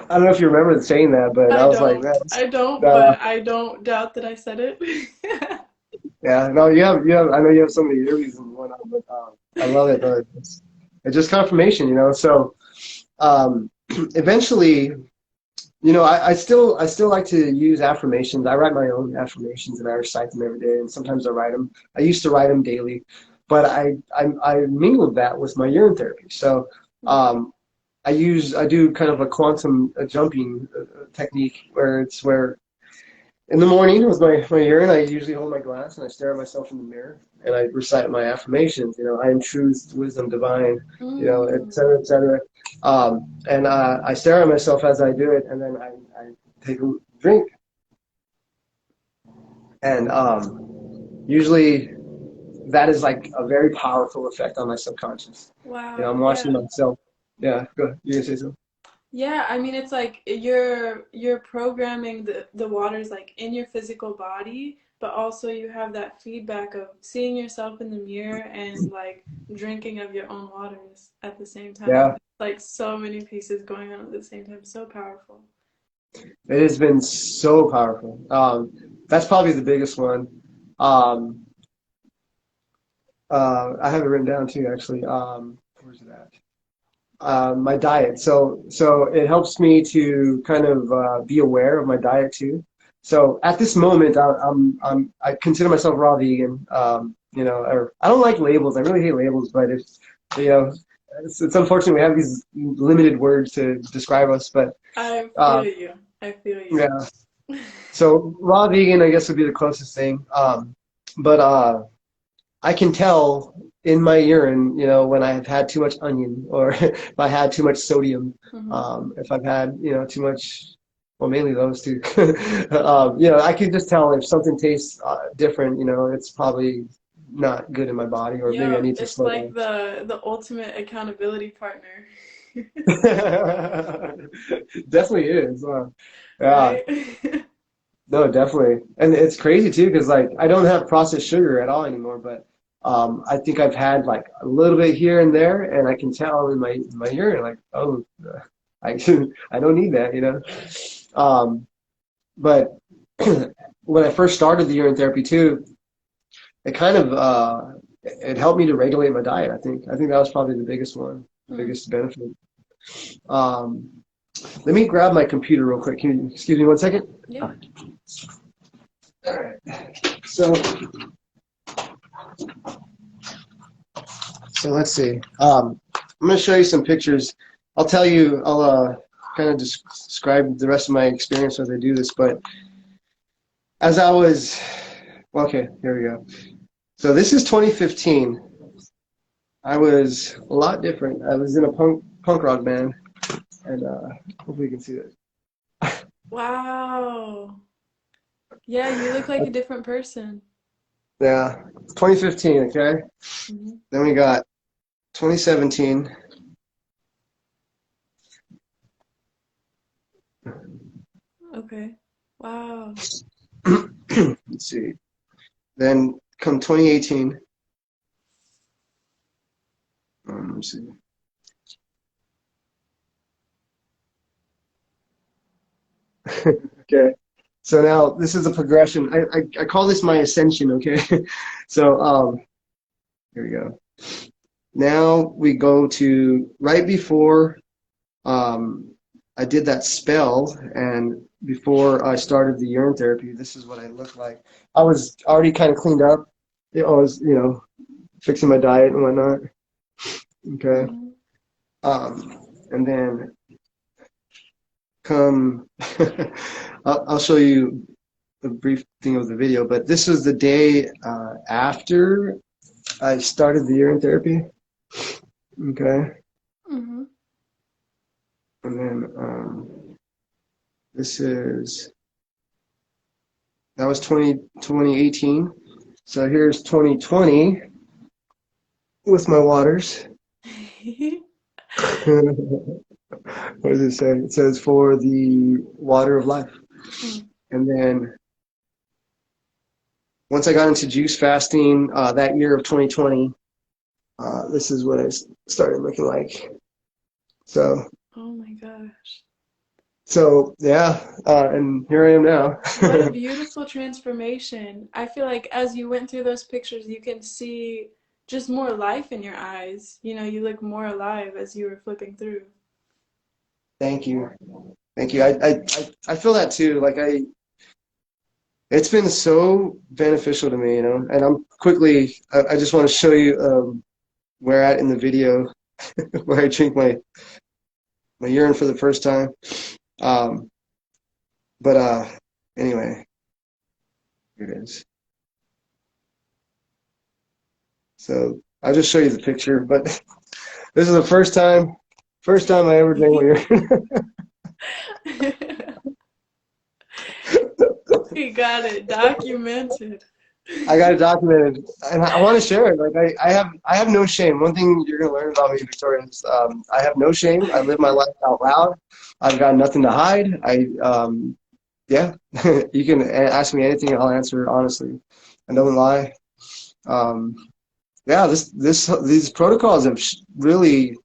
I don't know if you remember saying that, but I was like, man, I don't, uh, but I don't doubt that I said it. yeah, no, you have. I know you have so many interviews and whatnot, but I love it though. It's just confirmation, you know. So eventually, you know, I still like to use affirmations. I write my own affirmations and I recite them every day, and sometimes I write them. I used to write them daily, but I mingled that with my urine therapy. So um, I do kind of a quantum jumping technique where in the morning with my urine, I usually hold my glass and I stare at myself in the mirror and I recite my affirmations. You know, I am truth, wisdom, divine. You know, et Mm. cetera, et cetera. And I stare at myself as I do it, and then I take a drink. And usually that is like a very powerful effect on my subconscious. You know, Wow, I'm watching yeah. myself. Yeah, go ahead. You gonna say something? Yeah, I mean it's like you're programming the waters like in your physical body, but also you have that feedback of seeing yourself in the mirror and like drinking of your own waters at the same time. Yeah, Like so many pieces going on at the same time. So powerful. it has been so powerful. That's probably the biggest one. Um, I have it written down too, actually. Where's it at? My diet. So it helps me to kind of be aware of my diet too. So at this moment, I consider myself raw vegan. You know, or I don't like labels. I really hate labels, but if you know, it's unfortunate we have these limited words to describe us. But I uh, feel you. I feel you. yeah, so raw vegan, I guess, would be the closest thing. But I can tell in my urine, you know, when I have had too much onion or if I had too much sodium, Hmm. if I've had, you know, too much, well, mainly those two. You know, I can just tell if something tastes different, you know, it's probably not good in my body, or maybe I Yo, need to it's slow like down. the ultimate accountability partner. Definitely is. Yeah, Right? no, definitely. And it's crazy too, because like I don't have processed sugar at all anymore, but I think I've had like a little bit here and there, and I can tell in my urine, like, oh, I I don't need that, you know. But when I first started the urine therapy too, it kind of it helped me to regulate my diet. I think that was probably the biggest one, the Mm. biggest benefit. Um, let me grab my computer real quick. Can you excuse me one second? Yeah. All right. So So let's see. I'm going to show you some pictures. I'll tell you, I'll kind of describe the rest of my experience as I do this. But as I was, well, okay, here we go. So this is 2015. I was a lot different. I was in a punk rock band, and hopefully you can see this. Wow. Yeah, you look like a different person. Yeah, 2015. Okay. Hmm. Then we got 2017. Okay. Wow. Let's see. Then come 2018. Let's see. Okay. So now this is a progression. I call this my ascension, okay? So here we go. Now we go to right before um, I did that spell and before I started the urine therapy, this is what I looked like. I was already kind of cleaned up. I was, you know, fixing my diet and whatnot. Okay. Hmm. And then come, I'll show you a brief thing of the video, but this was the day after I started the urine therapy. Okay, Hmm. and then this is that was 2018. So here's 2020 with my waters. What does it say? It says for the water of life, Mm. and then once I got into juice fasting that year of 2020, this is what I started looking like. So, Oh my gosh. so yeah, and here I am now. What a beautiful transformation. I feel like as you went through those pictures, you can see just more life in your eyes. You know, you look more alive as you were flipping through. Thank you. Thank you. I feel that too. Like it's been so beneficial to me, you know, and I just want to show you where at in the video where I drink my urine for the first time. Um, but anyway, here it is. So I'll just show you the picture, but this is the first time I ever drank my urine. You got it documented. I got it documented, and I want to share it. Like I have no shame. One thing you're gonna learn about me, Victoria, is I have no shame. I live my life out loud. I've got nothing to hide. Yeah, you can ask me anything, I'll answer honestly. I don't lie. Um, yeah, these protocols have really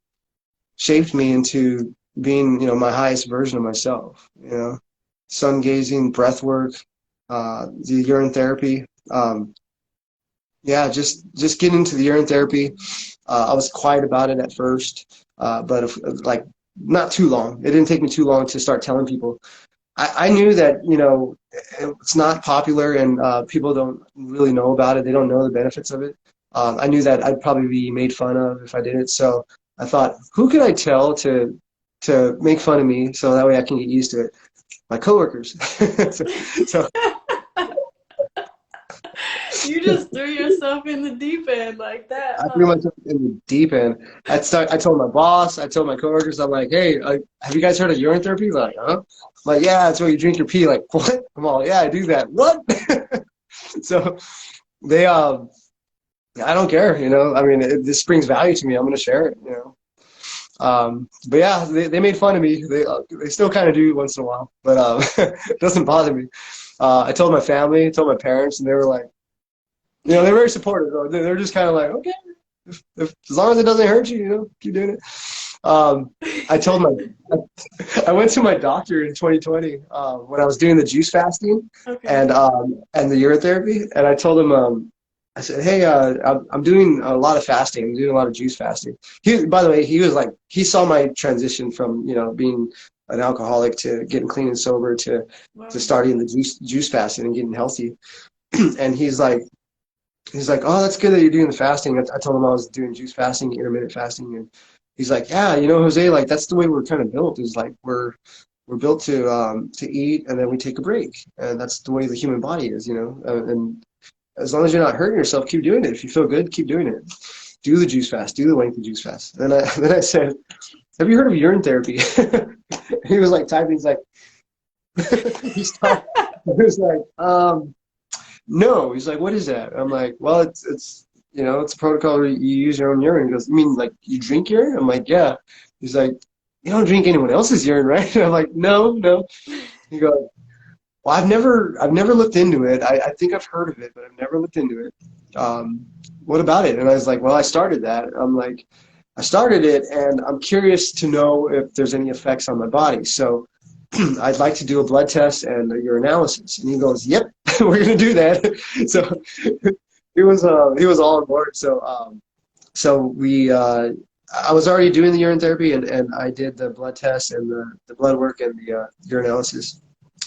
shaped me into being, you know, my highest version of myself. You know, sun gazing, breath work, the urine therapy. Yeah, just getting into the urine therapy. I was quiet about it at first, but like not too long. It didn't take me too long to start telling people. I knew that, you know, it's not popular and people don't really know about it. They don't know the benefits of it. I knew that I'd probably be made fun of if I did it. So I thought, who could I tell to make fun of me so that way I can get used to it? My coworkers. So You just threw yourself in the deep end like that, I threw huh? myself in the deep end. I told my boss, I told my coworkers, I'm like, hey, have you guys heard of urine therapy? They're like, huh? I'm like, yeah, it's where you drink your pee. Like, what? I'm all, yeah, I do that. What? So they, I don't care, you know. I mean, this brings value to me. I'm gonna share it, you know. But yeah, they made fun of me. They still kind of do once in a while, but it doesn't bother me. I told my family, told my parents, and they were like, you know, they're very supportive. Though. They're just kind of like, okay, if as long as it doesn't hurt you, you know, keep doing it. Um, I told my, I went to my doctor in 2020 when I was doing the juice fasting Okay. and the urine therapy, and I told him, I said, hey, I'm doing a lot of fasting. I'm doing a lot of juice fasting. By the way, he was like, he saw my transition from, you know, being an alcoholic to getting clean and sober to Wow. starting the juice fasting and getting healthy. And he's like, oh, that's good that you're doing the fasting. I told him I was doing juice fasting, intermittent fasting, and he's like, yeah, you know, Jose, like that's the way we're kind of built. Is like we're built to eat and then we take a break, and that's the way the human body is, you know. And as long as you're not hurting yourself, keep doing it. If you feel good, keep doing it. Do the juice fast. Do the lengthy juice fast. And then I said, have you heard of urine therapy? He was like typing. He's like, he stopped. He was like, no. He's like, what is that? I'm like, well, it's you know, it's a protocol where you use your own urine. He goes, you mean like you drink urine? I'm like, yeah. He's like, you don't drink anyone else's urine, right? And I'm like, no, no. He goes, well, I've never looked into it. I think I've heard of it, but I've never looked into it. What about it? And I was like, well, I started that. I'm like, I started it, and I'm curious to know if there's any effects on my body. So I'd like to do a blood test and a urinalysis. And he goes, yep, we're gonna do that. So he was all on board. So so we I was already doing the urine therapy, and I did the blood test and the blood work and the urinalysis.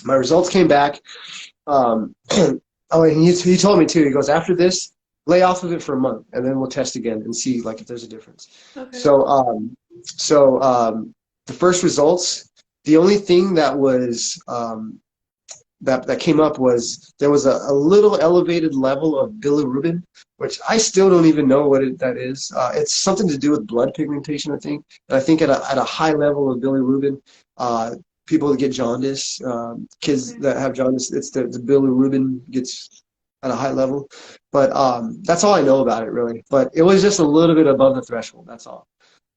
My results came back. Oh, and he told me too. He goes, after this, lay off of it for a month, and then we'll test again and see like if there's a difference. Okay. So the first results, the only thing that was that came up was there was a little elevated level of bilirubin, which I still don't even know what that is. It's something to do with blood pigmentation, I think. And I think at a high level of bilirubin, people that get jaundice, kids Okay. that have jaundice, it's the bilirubin gets at a high level. But that's all I know about it, really. But it was just a little bit above the threshold, that's all.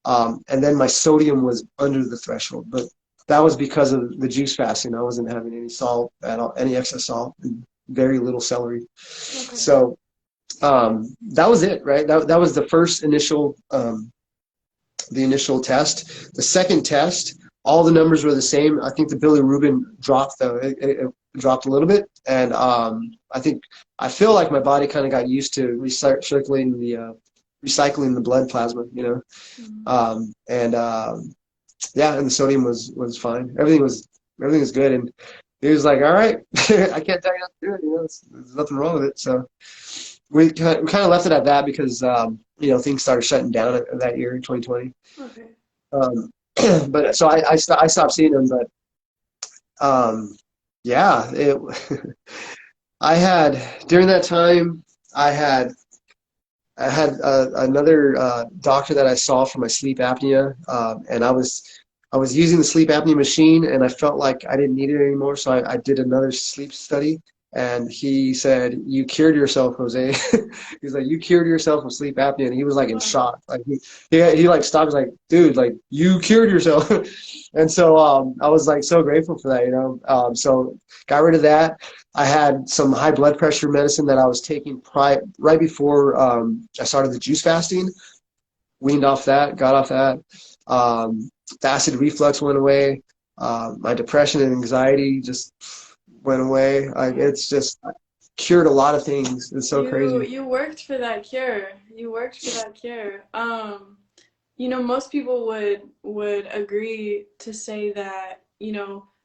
And then my sodium was under the threshold, but that was because of the juice fasting. I wasn't having any salt at all, any excess salt. very little celery. Okay. So that was it, right? That was the first initial the initial test. The second test, all the numbers were the same. I think the bilirubin dropped though. It dropped a little bit, and I feel like my body kind of got used to recycling the blood plasma, you know. Mm. And Yeah, and the sodium was fine. Everything was good, and he was like, "All right, I can't tell you not to do it. You know, there's nothing wrong with it." So we kind of left it at that because things started shutting down that year in 2020. Okay. Um, but so I stopped seeing him, but yeah, it I had during that time I had another doctor that I saw for my sleep apnea, and I was using the sleep apnea machine, and I felt like I didn't need it anymore, so I did another sleep study, and he said, "You cured yourself, Jose." He's like, "You cured yourself of sleep apnea," and he was like in Wow. shock. Like he like stopped, he's like, "Dude, like you cured yourself," and so I was like so grateful for that, you know. So got rid of that. I had some high blood pressure medicine that I was taking right before I started the juice fasting. Weaned off that, got off that. The acid reflux went away. My depression and anxiety just went away. Yeah. It's just cured a lot of things. It's so crazy. You worked for that cure. You worked for that cure. Most people would agree to say that,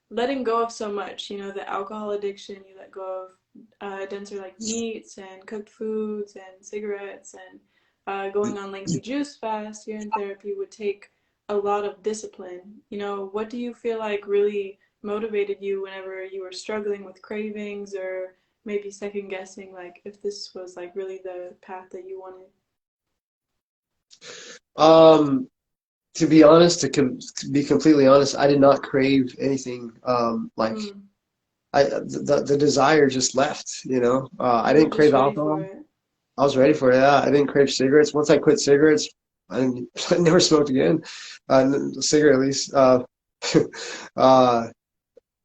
letting go of so much, the alcohol addiction, you let go of denser like meats and cooked foods and cigarettes and going on lengthy juice fasts, urine therapy would take a lot of discipline. What do you feel like really motivated you whenever you were struggling with cravings or maybe second guessing like if this was like really the path that you wanted? Um, to be honest, to be completely honest, I did not crave anything. Like Mm. the desire just left. You know, I You were didn't just crave ready for alcohol. it. I was ready for it. Yeah, I didn't crave cigarettes. Once I quit cigarettes, I didn't, I never smoked again. A cigarette at least. Uh,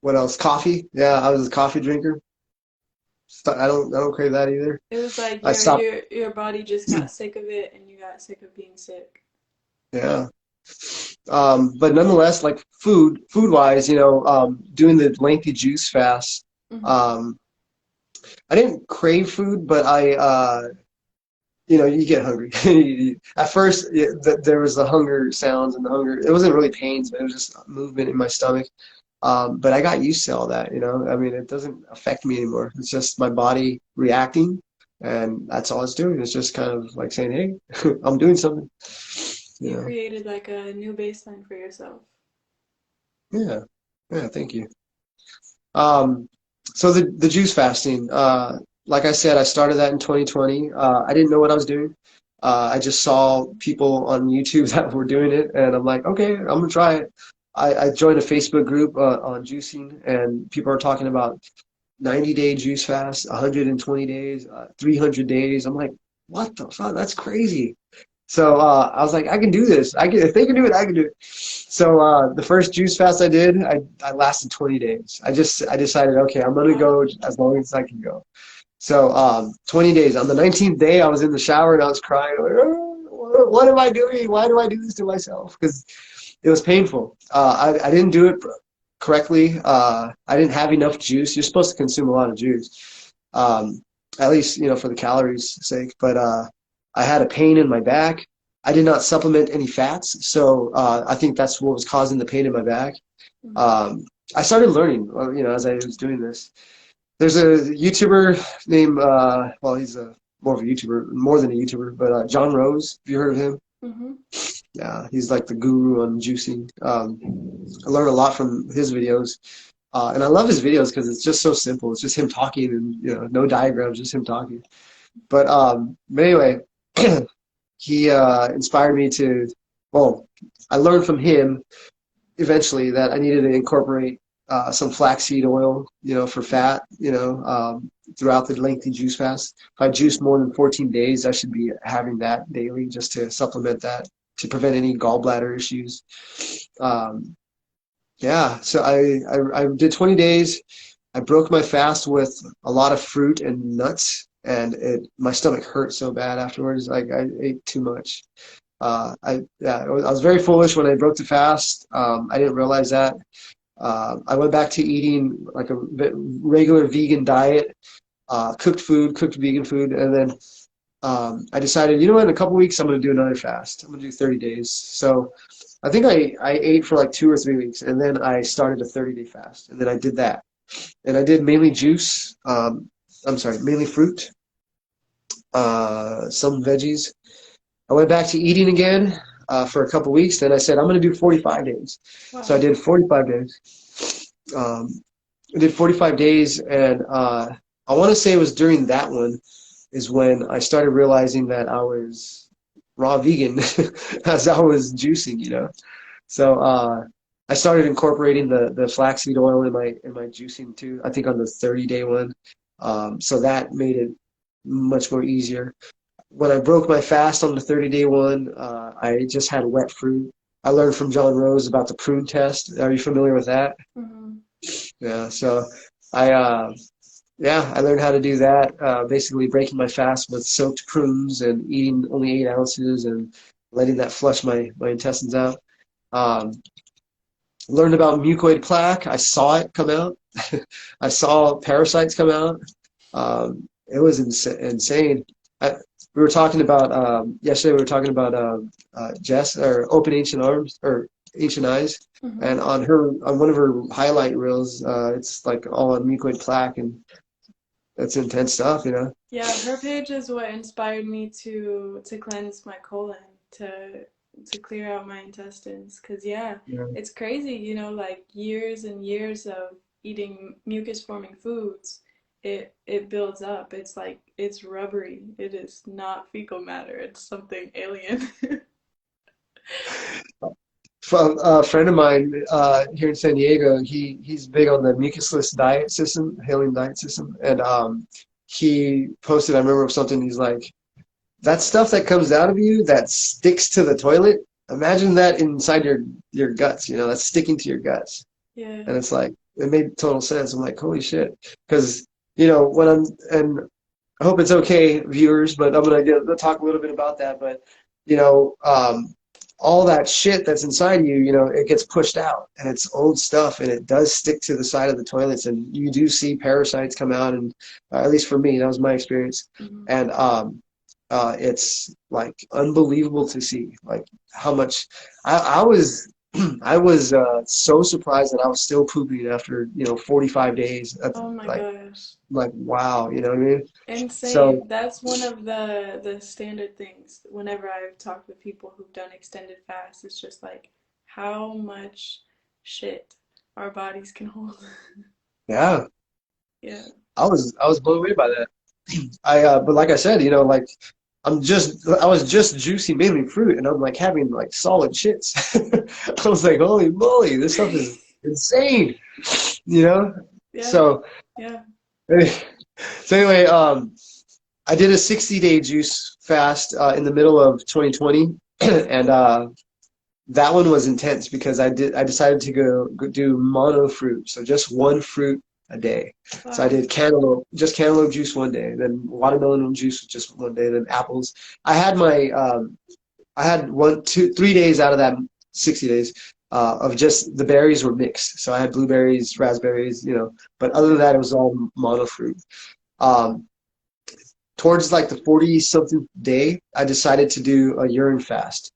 what else? Coffee. Yeah, I was a coffee drinker. I don't crave that either. It was like I stopped. your body just got sick of it and you got sick of being sick. Yeah. But nonetheless, like food wise, doing the lengthy juice fast, Hmm. um, I didn't crave food, but you get hungry. At first, there was the hunger sounds and the hunger. It wasn't really pains, but it was just movement in my stomach. But I got used to all that, you know. I mean, it doesn't affect me anymore. It's just my body reacting, and that's all it's doing. It's just kind of like saying, "Hey, I'm doing something," you You know. created like a new baseline for yourself. Yeah, yeah. Thank you. Um, so the juice fasting, like I said, I started that in 2020. I didn't know what I was doing. I just saw people on YouTube that were doing it, and I'm like, okay, I'm gonna try it. I joined a Facebook group on juicing, and people are talking about 90-day juice fast, 120 days, 300 days. I'm like, what the fuck? That's crazy. So I was like, I can do this. If they can do it, I can do it. So the first juice fast I did, I lasted 20 days. I decided, okay, I'm gonna Wow. go as long as I can go. So 20 days. On the 19th day, I was in the shower and I was crying. Like, oh, what am I doing? Why do I do this to myself? Because it was painful. I didn't do it correctly. I didn't have enough juice. You're supposed to consume a lot of juice, at least for the calories' sake. But I had a pain in my back. I did not supplement any fats, so I think that's what was causing the pain in my back. Mm. Um, I started learning, as I was doing this. There's a YouTuber named, well, he's more of a YouTuber, more than a YouTuber, but John Rose. Have you heard of him? Hmm. Yeah, he's like the guru on juicing. I learned a lot from his videos, and I love his videos because it's just so simple. It's just him talking, and no diagrams, just him talking. But anyway, he inspired me to. Well, I learned from him eventually that I needed to incorporate some flaxseed oil, for fat, throughout the lengthy juice fast. If I juice more than 14 days, I should be having that daily just to supplement that to prevent any gallbladder issues. Um, yeah, so I did 20 days. I broke my fast with a lot of fruit and nuts, and my stomach hurt so bad afterwards. Like I ate too much. I was very foolish when I broke the fast. I didn't realize that. I went back to eating like a regular vegan diet, cooked food, cooked vegan food, and then I decided, you know what, in a couple weeks I'm going to do another fast. I'm going to do 30 days. So I think I ate for like 2 or 3 weeks, and then I started a 30-day fast, and then I did that, and I did mainly juice. I'm sorry, mainly fruit, some veggies. I went back to eating again for a couple weeks. Then I said I'm going to do 45 days. So I Wow. did 45 days. I did 45 days, and I want to say it was during that one is when I started realizing that I was raw vegan as I was juicing, you know. So I started incorporating the flaxseed oil in my juicing too. I think on the 30-day one, so that made it much more easier. When I broke my fast on the 30-day one, I just had wet fruit. I learned from John Rose about the prune test. Are you familiar with that? Hmm. Yeah. So I yeah, I learned how to do that. Basically breaking my fast with soaked prunes and eating only 8 ounces and letting that flush my intestines out. Um, Learned about mucoid plaque. I saw it come out. I saw parasites come out. It was insane. I, we were talking about yesterday. We were talking about Jess or Open Ancient Arms or Ancient Eyes, Hmm. and on one of her highlight reels, it's like all on mucoid plaque, and that's intense stuff, you know. Yeah, her page is what inspired me to cleanse my colon, to clear out my intestines. Cause yeah, Yeah. it's crazy, like years and years of eating mucus forming foods, it builds up. It's like it's rubbery. It is not fecal matter. It's something alien. From a friend of mine here in San Diego, he's big on the mucusless diet system, healing diet system, and he posted. I remember something. He's like, that stuff that comes out of you that sticks to the toilet. Imagine that inside your guts. You know, that's sticking to your guts, Yeah. and it's like it made total sense. I'm like, holy shit, because you know when I'm and I hope it's okay, viewers, but I'm gonna talk a little bit about that. But you know, all that shit that's inside you, you know, it gets pushed out, and it's old stuff, and it does stick to the side of the toilets, and you do see parasites come out, and at least for me, that was my experience, Hmm. and it's like unbelievable to see, like how much I was. I was so surprised that I was still pooping after 45 days. That's Oh my like gosh. wow, you know what I mean? So Insane. That's one of the standard things whenever I've talked with people who've done extended fasts. It's just like how much shit our bodies can hold. yeah, Yeah. I was blown away by that. But like I said, you know, like I was just juicing mainly fruit, and I'm like having like solid shits. I was like, holy moly, this stuff is insane, you know. Yeah. So, Yeah. so anyway, I did a 60-day juice fast in the middle of 2020, and that one was intense because I decided to go do mono fruit, so just one fruit a day. So I Wow. did cantaloupe juice one day, then watermelon juice just one day, then apples. I had my I had 3 days out of that 60 days of just the berries were mixed. So I had blueberries, raspberries, you know, but other than that, it was all mono fruit. Um, Towards like the 40 something day, I decided to do a urine fast.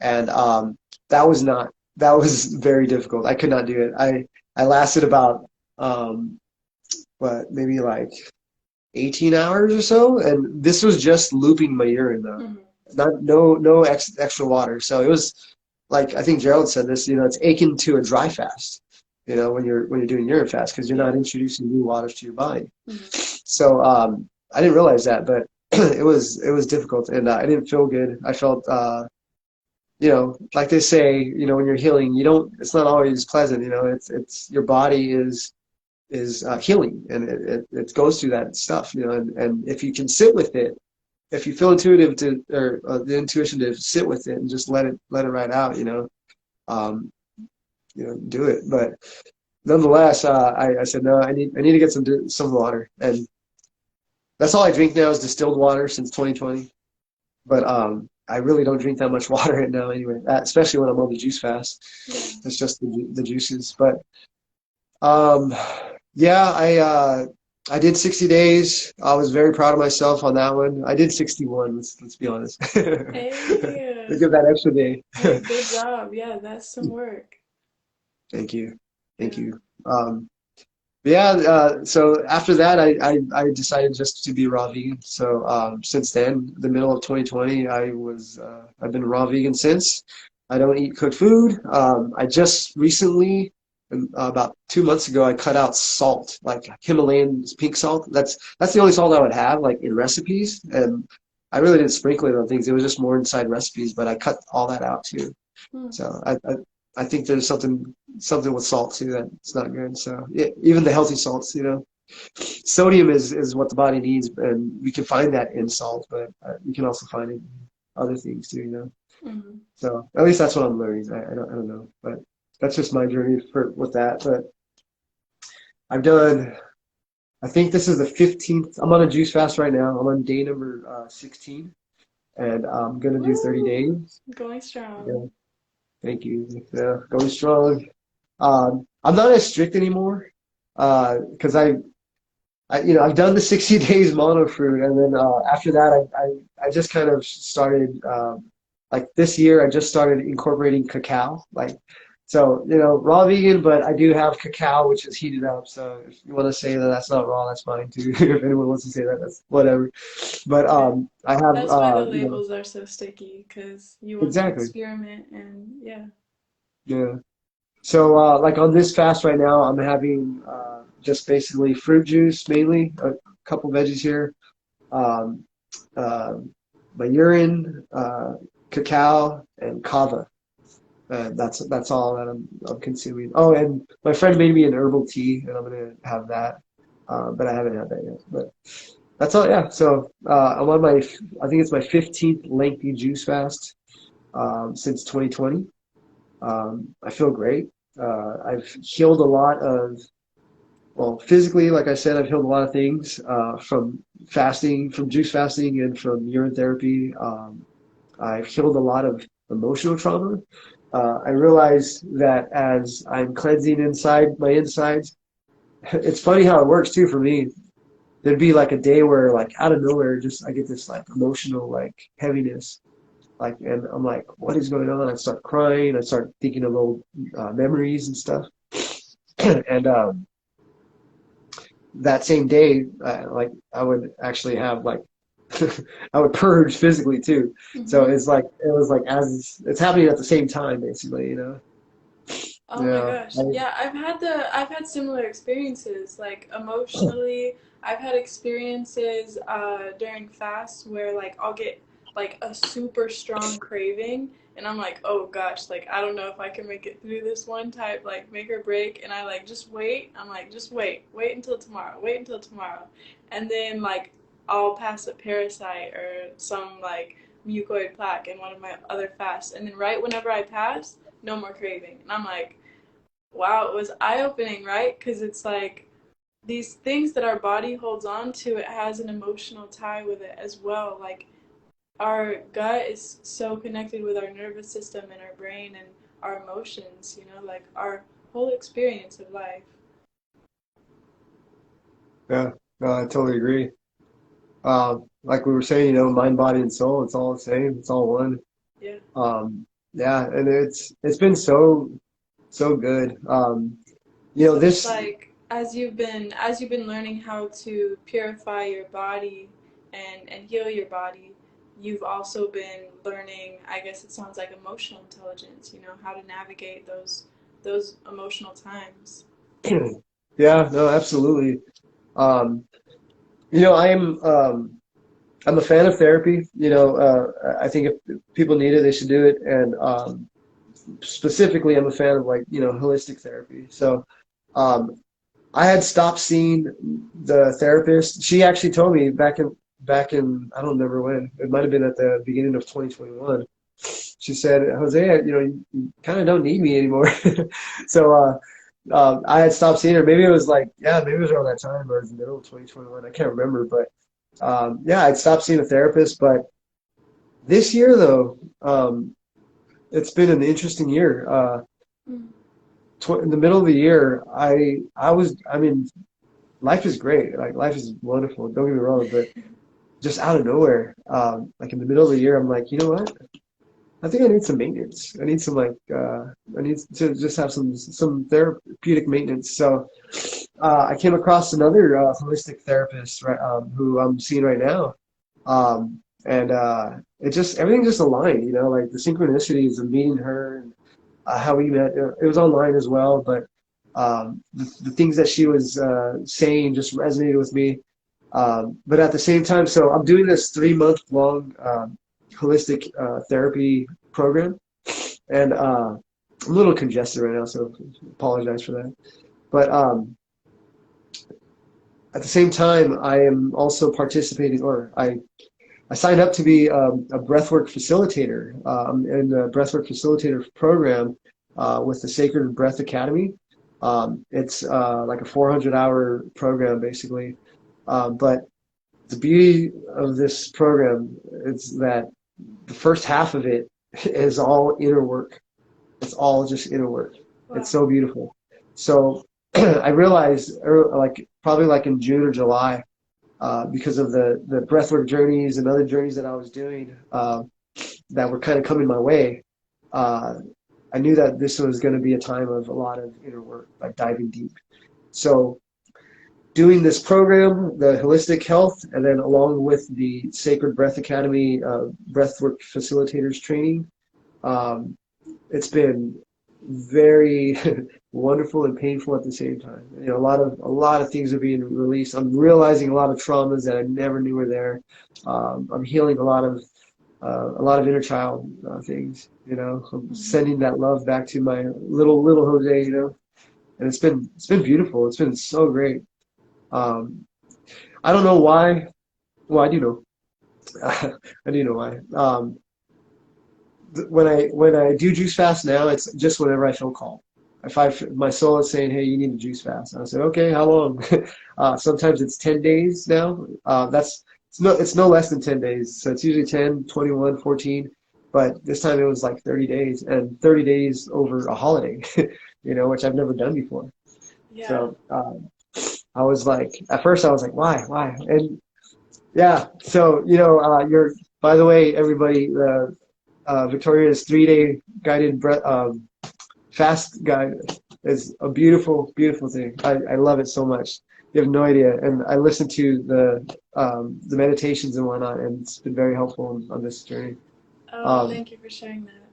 And that was very difficult. I could not do it. I lasted about, um, maybe like 18 hours or so. And this was just looping my urine though. Hmm. No extra water. So it was like, I think Gerald said this, you know, it's akin to a dry fast, you know, when you're doing urine fast, because you're not Yeah. introducing new waters to your body. Hmm. So I didn't realize that, but it was difficult, and I didn't feel good. I felt you know, like they say, you know, when you're healing, you don't. It's not always pleasant. You know, it's your body is healing, and it goes through that stuff. You know, and if you can sit with it, if you feel intuitive to or the intuition to sit with it and just let it ride out. Um, you know, do it. But nonetheless, I said no. I need to get some water, and that's all I drink now is distilled water since 2020. But I really don't drink that much water right now anyway, especially when I'm on the juice fast. Yeah. It's just the juices. But um, yeah, I did 60 days. I was very proud of myself on that one. I did 61. Let's be honest. Hey, Look at that extra day. hey, good job. Yeah, that's some work. Thank you, thank Yeah. you. Yeah, so after that, I decided just to be raw vegan. So since then, the middle of 2020, I've been raw vegan since. I don't eat cooked food. I just recently, about 2 months ago, I cut out salt, like Himalayan pink salt. That's the only salt I would have, like in recipes. And I really didn't sprinkle it on things. It was just more inside recipes, but I cut all that out too. Hmm. So I think there's something with salt too that's not good. So yeah, even the healthy salts, sodium is what the body needs, and we can find that in salt, but you can also find it in other things too. Hmm. So at least that's what I'm learning. I don't know, but that's just my journey for with that. But I've done. I think this is the 15th. I'm on a juice fast right now. I'm on day number 16, and I'm gonna do 30 Woo! days. Going Yeah, strong. thank you. Yeah, going strong. I'm not as strict anymore because I've done the 60 days mono fruit, and then after that, I just kind of started like this year. I just started incorporating cacao, like so raw vegan, but I do have cacao which is heated up. So if you want to say that that's not raw, that's fine too. If anyone wants to say that, that's whatever. But Yeah. I have That's why the labels are so sticky, because you want to exactly, experiment and yeah. yeah. So, like on this fast right now, I'm having just basically fruit juice mainly, a couple veggies here, um, uh, my urine, cacao, and kava. That's all that I'm consuming. Oh, and my friend made me an herbal tea, and I'm gonna have that, but I haven't had that yet. But that's all. Yeah. So I'm on I think it's my 15th lengthy juice fast since 2020. I feel great. I've healed a lot of, well, physically, like I said, I've healed a lot of things from fasting, from juice fasting, and from urine therapy. I've healed a lot of emotional trauma. I realize that as I'm cleansing inside my insides, it's funny how it works too for me. There'd be like a day where, like, out of nowhere, just I get this like emotional like heaviness, like, and I'm like, what is going on? I start crying. I start thinking of old memories and stuff. And that same day, like I would actually have like I would purge physically too. So Hmm. it was like as it's happening at the same time, basically. Oh my Yeah. gosh. Yeah, I've had similar experiences. Like emotionally, I've had experiences during fasts where like I'll get like a super strong craving and I'm like, "Oh gosh, like I don't know if I can make it through this one type like make or break." And I like just wait. I'm like, "Just wait. Wait until tomorrow. Wait until tomorrow." And then like I'll pass a parasite or some like mucoid plaque in one of my other fasts. And then right whenever I pass, no more craving. And I'm like, wow, it was eye opening, right? Because it's like these things that our body holds on to, it has an emotional tie with it as well. Like our gut is so connected with our nervous system and our brain and our emotions, like our whole experience of life. Yeah. No, I totally agree. Like we were saying, mind, body, and soul, it's all the same. It's all one. Yeah. Yeah, and it's been so good. So it's This like as you've been learning how to purify your body and heal your body, you've also been learning, I guess it sounds like emotional intelligence, how to navigate those emotional times. yeah, no, absolutely. Um, I'm a fan of therapy. I think if people need it, they should do it. And specifically, I'm a fan of like holistic therapy. So um, I had stopped seeing the therapist. She actually told me back in I don't remember when. It might have been at the beginning of 2021. She said, Jose, you kind of don't need me anymore. So I had stopped seeing her. Maybe it was like, yeah, maybe it was around that time or it was the middle of 2021. I can't remember, but yeah, I'd stopped seeing a therapist. But this year, though, it's been an interesting year. Mm. In the middle of the year, I mean, life is great. Like life is wonderful. Don't get me wrong, but just out of nowhere, like in the middle of the year, I'm like, you know what? I think I need some maintenance. I need some I need to just have some therapeutic maintenance. So I came across another holistic therapist, right, who I'm seeing right now, and it just everything just aligned. You know, like the synchronicities of meeting her and how we met. It was online as well, but the things that she was saying just resonated with me. But at the same time, so I'm doing this 3 month long holistic therapy program, and I'm a little congested right now, so apologize for that. But at the same time, I am also participating, or I signed up to be a breathwork facilitator in the breathwork facilitator program with the Sacred Breath Academy. It's like a 400-hour program, basically. But the beauty of this program is that the first half of it is all inner work. It's all just inner work. It's Wow. so beautiful. So I realized, like probably like in June or July, because of the breathwork journeys and other journeys that I was doing that were kind of coming my way. Uh, I knew that this was going to be a time of a lot of inner work, like diving deep. So doing this program, the holistic health, and then along with the Sacred Breath Academy breathwork facilitators training, um, it's been very wonderful and painful at the same time. You know, a lot of things are being released. I'm realizing a lot of traumas that I never knew were there. I'm healing a lot of inner child things. You know, I'm Mhm. sending that love back to my little Jose. You know, and it's been beautiful. It's been so great. Um, I don't know why. Well, I do know. I do know why. When I do juice fast now, it's just whenever I feel called. If my soul is saying, "Hey, you need to juice fast," I say, "Okay, how long?" Sometimes it's 10 days now. It's no less than 10 days. So it's usually 10, 21, 14. But this time it was like 30 days, and 30 days over a holiday, which I've never done before. Yeah. So I was like, at first I was like, why? And yeah, so by the way, everybody, Victoria's 3 day guided fast guide is a beautiful, beautiful thing. I love it so much. You have no idea. And I listen to the meditations and whatnot, and it's been very helpful on this journey. Oh, Um, thank you for sharing that.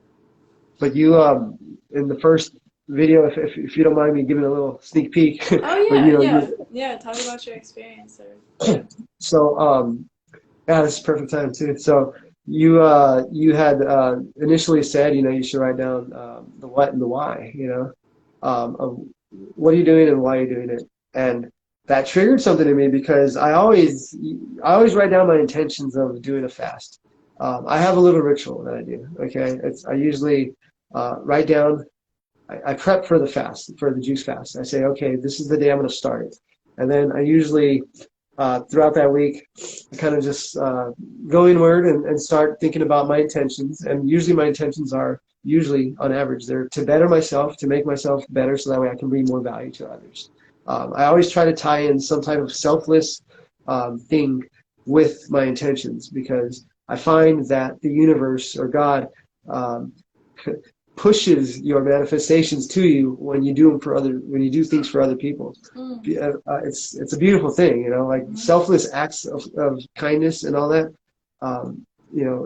but you in the first video, if you don't mind me giving a little sneak peek, Oh but yeah, you know yeah, you yeah. Talk about your experience, or yeah. so yeah, this is perfect time too. So you had initially said, you should write down the what and the why, of what are you doing and why are you doing it. And that triggered something in me because I always write down my intentions of doing a fast. I have a little ritual that I do. Okay, I usually write down. I prep for the fast, for the juice fast. I say, okay, this is the day I'm going to start it. And then I usually, throughout that week, I kind of just go inward and start thinking about my intentions. And usually my intentions are, usually on average, they're to better myself, to make myself better so that way I can bring more value to others. I always try to tie in some type of selfless thing with my intentions because I find that the universe or God um, pushes your manifestations to you when you do them when you do things for other people. Mm. It's a beautiful thing, like Mhm. selfless acts of kindness and all that, um, you know,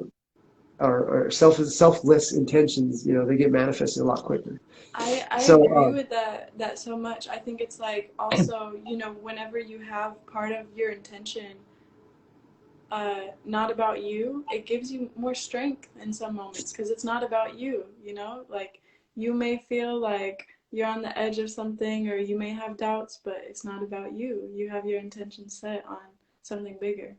or selfless intentions, they get manifested a lot quicker. I So, agree with that so much. I think it's like also, whenever you have part of your intention not about you, it gives you more strength in some moments because it's not about you, Like you may feel like you're on the edge of something or you may have doubts, but it's not about you. You have your intention set on something bigger.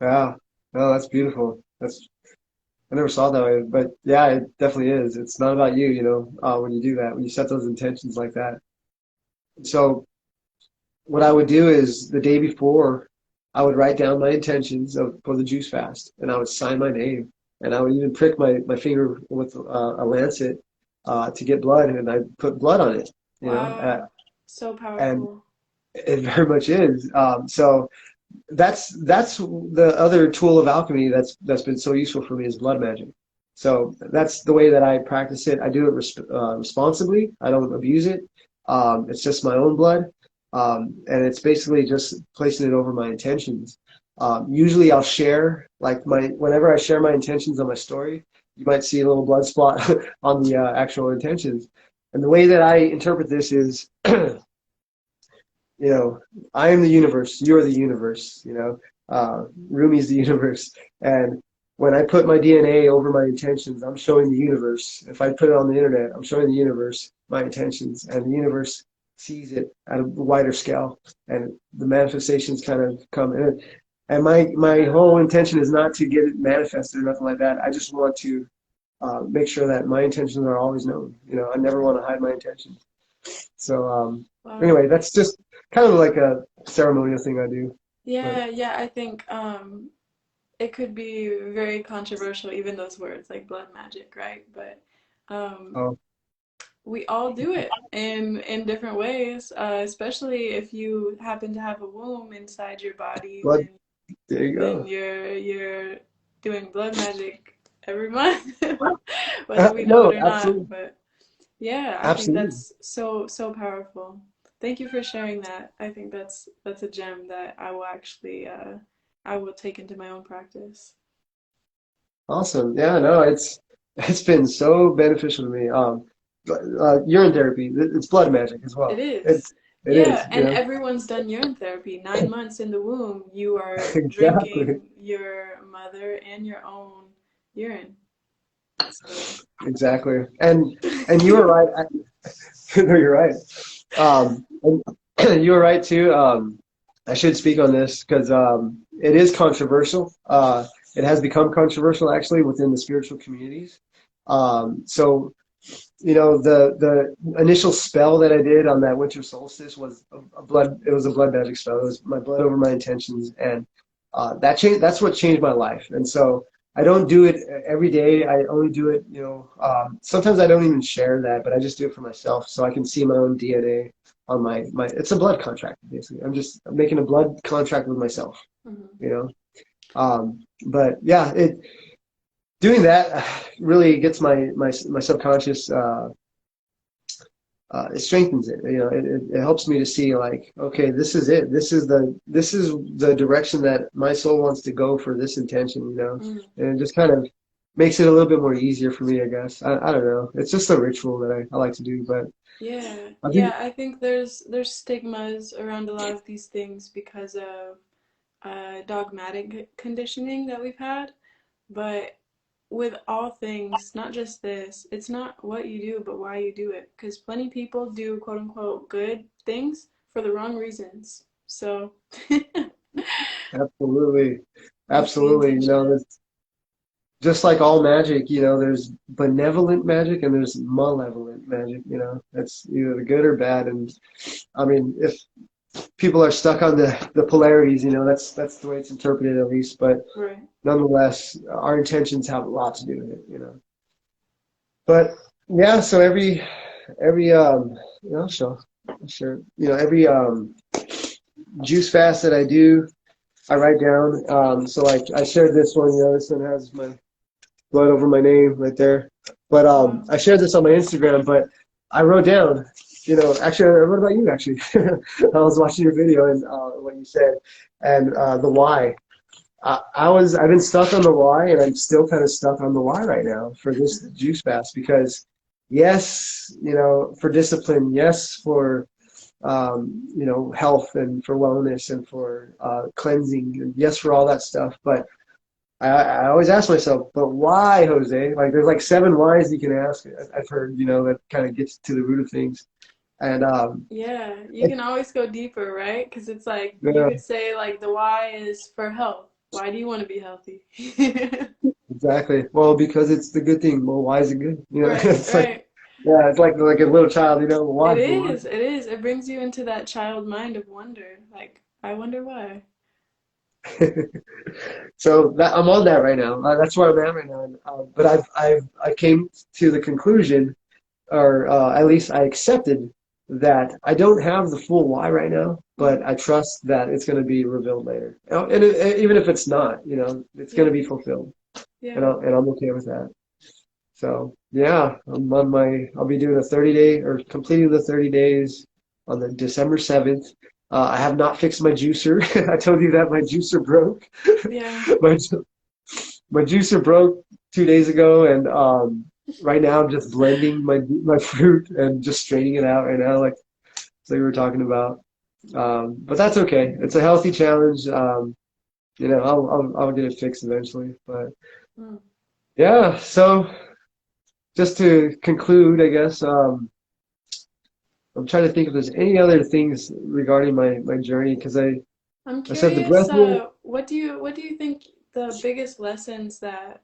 yeah, no, that's beautiful. I never saw it that way, but yeah, it definitely is. It's not about you, when you do that, when you set those intentions like that. So what I would do is the day before, I would write down my intentions for the juice fast, and I would sign my name, and I would even prick my finger with a lancet to get blood, and I put blood on it, you know, Wow. So and powerful. it very much is. So that's the other tool of alchemy that's been so useful for me is blood magic. So that's the way that I practice it. I do it responsibly. I don't abuse it. It's just my own blood, and it's basically just placing it over my intentions. Usually, I'll share like my whenever I share my intentions on my story, you might see a little blood spot on the actual intentions. And the way that I interpret this is you know, I am the universe, you're the universe, Rumi's the universe. And when I put my DNA over my intentions, I'm showing the universe. If I put it on the internet, I'm showing the universe my intentions, and the universe sees it at a wider scale, and the manifestations kind of come in. And my whole intention is not to get it manifested or nothing like that. I just want to make sure that my intentions are always known. I never want to hide my intentions. So Wow. anyway, that's just kind of like a ceremonial thing I do. But Yeah, yeah, I think it could be very controversial, even those words like blood magic, right? But um oh, we all do it in different ways, especially if you happen to have a womb inside your body, blood. There you then go. you're doing blood magic every month, whether we know No, it or not. absolutely, But yeah, I think absolutely. that's so powerful. Thank you for sharing that. I think that's a gem that I will actually I will take into my own practice. Awesome. Yeah, no, it's been so beneficial to me. Urine therapy, it's blood magic as It well. is. It Yeah, is, and everyone's done urine therapy. 9 months in the womb, you are exactly, drinking your mother and your own urine. So, exactly. And you were right. No, you're right. And you were right too. I should speak on this because it is controversial. It has become controversial actually within the spiritual communities. So the initial spell that I did on that winter solstice was a blood. It was a blood magic spell. It was my blood over my intentions, and that changed. That's what changed my life. And so I don't do it every day. I only do it. Sometimes I don't even share that, but I just do it for myself, so I can see my own DNA on my. It's a blood contract basically. I'm making a blood contract with myself. mhm. You know. But yeah, doing that really gets my subconscious it strengthens it. It helps me to see like, okay, this is it. This is the direction that my soul wants to go for this intention. Mm. And it just kind of makes it a little bit more easier for me, I guess. I don't know. It's just a ritual that I like to do, but Yeah, I think yeah, I think there's stigmas around a lot of these things because of dogmatic conditioning that we've had. But with all things, not just this, it's not what you do, but why you do it. Because plenty people do quote unquote good things for the wrong reasons. So absolutely, what's the absolutely. intention? Just like all magic, there's benevolent magic and there's malevolent magic. That's either good or bad. And I mean, if people are stuck on the polarities, that's the way it's interpreted at least. But Right. nonetheless, our intentions have a lot to do with it. But yeah, so every sure, every juice fast that I do, I write down. So like I shared this one. This one has my blood over my name right there. But Wow. I shared this on my Instagram, but I wrote down, actually, what about you, actually? I was watching your video and what you said, and the why. I've been stuck on the why, and I'm still kind of stuck on the why right now for this juice fast because, yes, for discipline, yes, for health and for wellness and for cleansing, and yes, for all that stuff, but I always ask myself, but why, Jose? Like, there's like 7 whys you can ask. I've heard, that kind of gets to the root of things. And Yeah, you it, can always go deeper, right? Because it's like you yeah, could say like the why is for health. Why do you want to be healthy? exactly. Well, because it's the good thing. Well, why is it good? Right, It's like right. Yeah, it's like a little child, you know, why, It Lord? is. It is. It brings you into that child mind of wonder. Like, I wonder why. So that I'm on that right now. That's where I'm at right now. But I came to the conclusion, or at least I accepted that I don't have the full why right now, but Mm, I trust that it's going to be revealed later. And even if it's not, you know, it's going yeah. to be fulfilled, Yeah. and I'm okay with that. So yeah, I'll be doing a 30-day or completing the 30 days on the December 7th. I have not fixed my juicer. I told you that my juicer broke. Yeah. My my juicer broke 2 days ago, and right now I'm just blending my fruit and just straining it out right now, like we were talking about. But that's okay. It's a healthy challenge. You know, I'll get it fixed eventually. But Mm. yeah, so just to conclude, I guess I'm trying to think if there's any other things regarding my journey because I'm I said the curious, breath work. what do you think the biggest lessons that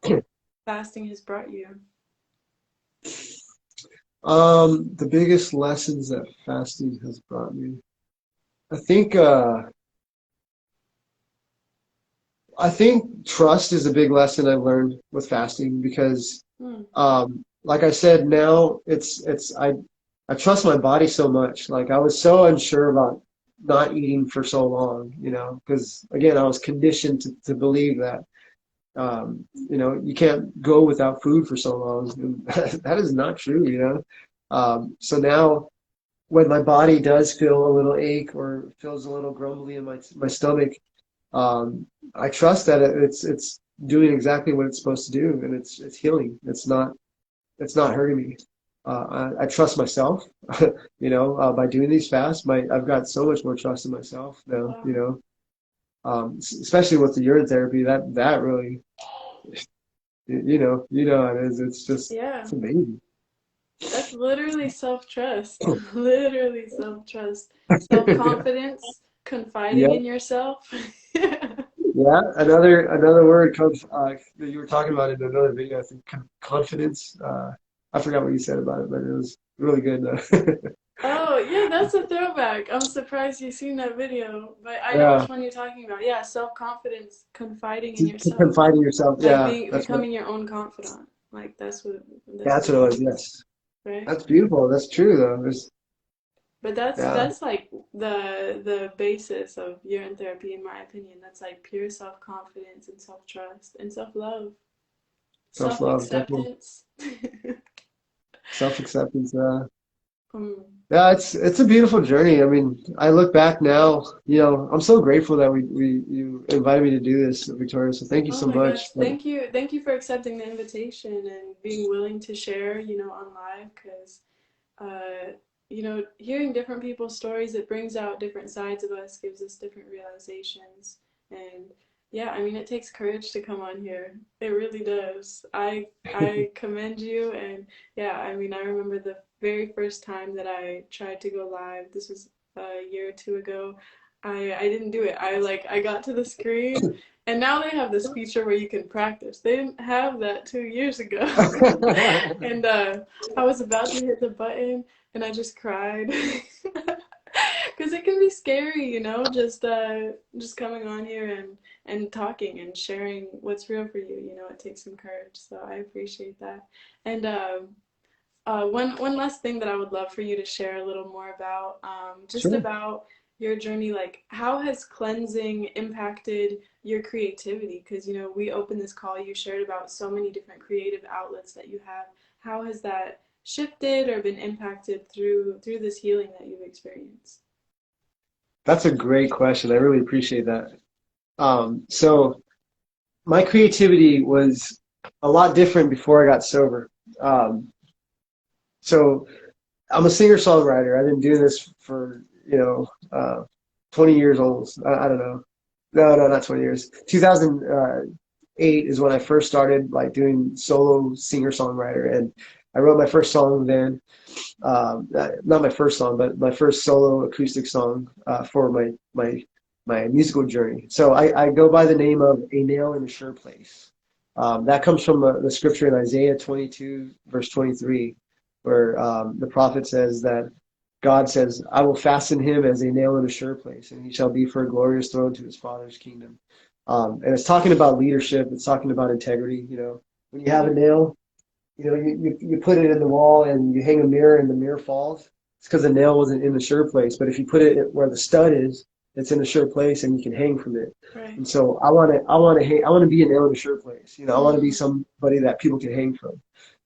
fasting has brought you? The biggest lessons that fasting has brought me. I think I think trust is a big lesson I've learned with fasting because, Mm. like I said, now I trust my body so much. Like I was so unsure about not eating for so long, you know, because again, I was conditioned to believe that, you know, you can't go without food for so long. And that is not true, you know. So now when my body does feel a little ache or feels a little grumbly in my stomach, um, I trust that it's doing exactly what it's supposed to do, and it's healing. It's not hurting me. I trust myself, you know, by doing these fasts. I've got so much more trust in myself now, you Wow. know, especially with the urine therapy. That really, you know how it is. Yeah. It's amazing. That's literally self-trust. Literally self-trust. Self-confidence, confiding Yeah, in yourself. yeah. Another word comes that you were talking about in another video. I think confidence. I forgot what you said about it, but it was really good. Oh, yeah, that's a throwback. I'm surprised you've seen that video, but I know Yeah, which one you're talking about. Yeah, self-confidence, confiding in to yourself, confide in yourself. like Yeah, being that's what becoming your own confidant. Like that's what that's it what it was. means, Yes, right? that's beautiful. That's true though. But that's Yeah, that's like the basis of urine therapy, in my opinion. That's like pure self-confidence and self-trust and self-love, self love, definitely self-acceptance. self acceptance. Hmm. Yeah, it's a beautiful journey. I mean, I look back now. You know, I'm so grateful that we you invited me to do this, Victoria. So thank you Oh so my gosh, much. thank you for accepting the invitation and being willing to share, on live, because uh, hearing different people's stories, it brings out different sides of us, gives us different realizations. And yeah, I mean, it takes courage to come on here. It really does. I commend you. And yeah, I mean, I remember the very first time that I tried to go live. This was a year or two ago. I didn't do it. I got to the screen, and now they have this feature where you can practice. They didn't have that 2 years ago. And I was about to hit the button, and I just cried because it can be scary, just coming on here and talking and sharing what's real for you. It takes some courage, so I appreciate that. And one last thing that I would love for you to share a little more about, just Sure. about your journey. Like, how has cleansing impacted your creativity? Because we opened this call, you shared about so many different creative outlets that you have. How has that shifted or been impacted through this healing that you've experienced? That's a great question. I really appreciate that. So my creativity was a lot different before I got sober. Um, so I'm a singer-songwriter. I've been doing this for, 20 years old. I don't know. No, not 20 years. 2008 is when I first started like doing solo singer-songwriter, and I wrote my first song then. Not my first song, but my first solo acoustic song for my musical journey. So I go by the name of A Nail in a Sure Place. That comes from the scripture in Isaiah 22, verse 23. where the prophet says that God says, I will fasten him as a nail in a sure place, and he shall be for a glorious throne to his father's kingdom. And it's talking about leadership. It's talking about integrity. When you have a nail, you put it in the wall and you hang a mirror and the mirror falls. It's because the nail wasn't in the sure place. But if you put it where the stud is, it's in a sure place and you can hang from it. Right. And so I want to be a nail in a sure place. I want to be Mm. somebody that people can hang from.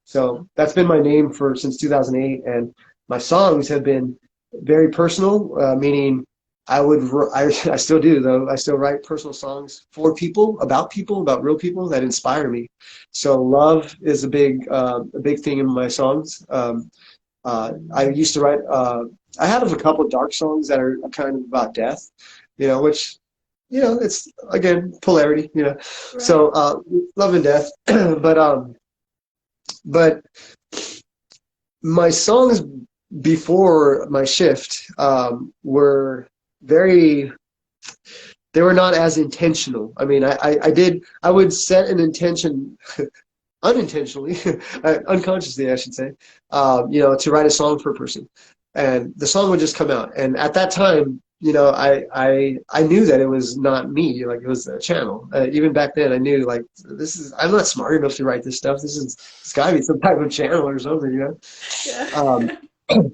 So that's been my name since 2008, and my songs have been very personal, meaning I still do though. I still write personal songs for people, about real people that inspire me. So love is a big thing in my songs. I used to write. I have a couple of dark songs that are kind of about death, which it's again polarity. So Right. love and death, but my songs before my shift were very they were not as intentional. I mean, I would set an intention unintentionally, unconsciously, I should say, to write a song for a person, and the song would just come out. And at that time, I knew that it was not me, like it was the channel. Even back then, I knew like I'm not smart enough to write this stuff. It's got to be some type of channel or something. Um, Yeah.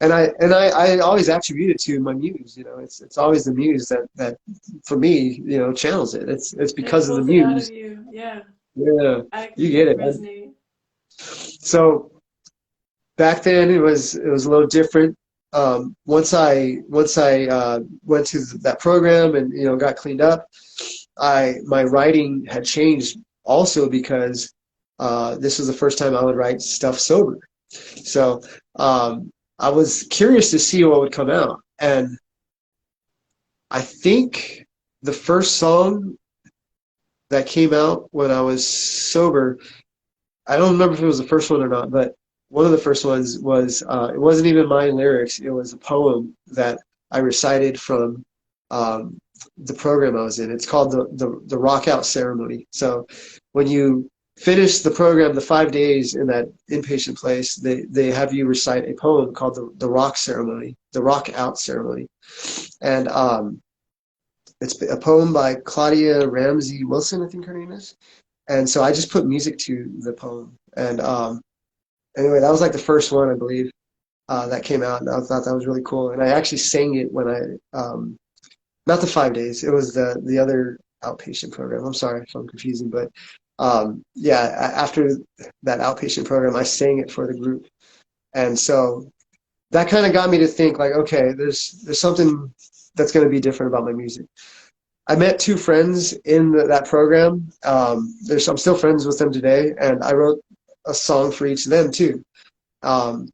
and I always attribute it to my muse. It's always the muse that for me, channels it. It's It because of the pulls it out of muse. you. Yeah. Yeah, I you get completely it. resonate. So back then it was a little different. Once I went to that program and got cleaned up, my writing had changed also because this was the first time I would write stuff sober. So I was curious to see what would come out, and I think the first song that came out when I was sober, I don't remember if it was the first one or not, but one of the first ones was it wasn't even my lyrics. It was a poem that I recited from the program I was in. It's called the Rock Out Ceremony. So when you finish the program, the 5 days in that inpatient place, they have you recite a poem called the Rock Ceremony, the Rock Out Ceremony, and it's a poem by Claudia Ramsey Wilson, I think her name is. And so I just put music to the poem. And anyway, that was like the first one, I believe, that came out, and I thought that was really cool. And I actually sang it when not the 5 days, it was the other outpatient program. I'm sorry if I'm confusing, but yeah, after that outpatient program, I sang it for the group. And so that kind of got me to think like, okay, there's something that's going to be different about my music. I met two friends in that program. I'm still friends with them today, and I wrote a song for each of them too. And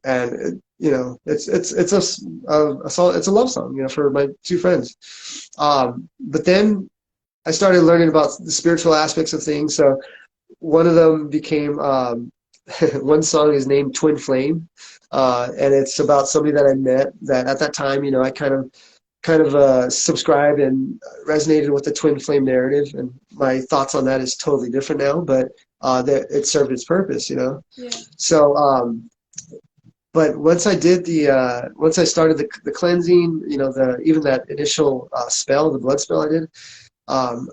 it's a song. It's a love song, for my two friends. But then I started learning about the spiritual aspects of things. So one of them became one song is named Twin Flame, and it's about somebody that I met that at that time, I kind of subscribed and resonated with the twin flame narrative, and my thoughts on that is totally different now, but that it served its purpose. Yeah. So but once I started the cleansing, the even that initial spell, the blood spell I did,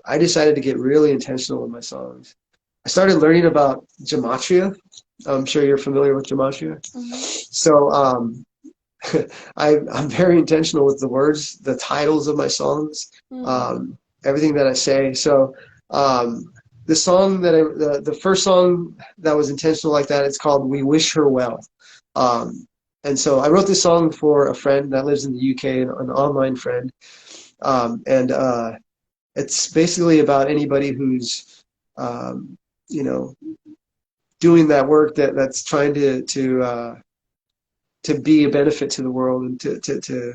I decided to get really intentional with my songs. I started learning about gematria. I'm sure you're familiar with gematria. Mm-hmm. So I'm very intentional with the words, the titles of my songs, Mm. everything that I say. So the song the first song that was intentional like that, it's called "We Wish Her Well," and so I wrote this song for a friend that lives in the UK, an online friend, and it's basically about anybody who's you know doing that work that's trying to be a benefit to the world and to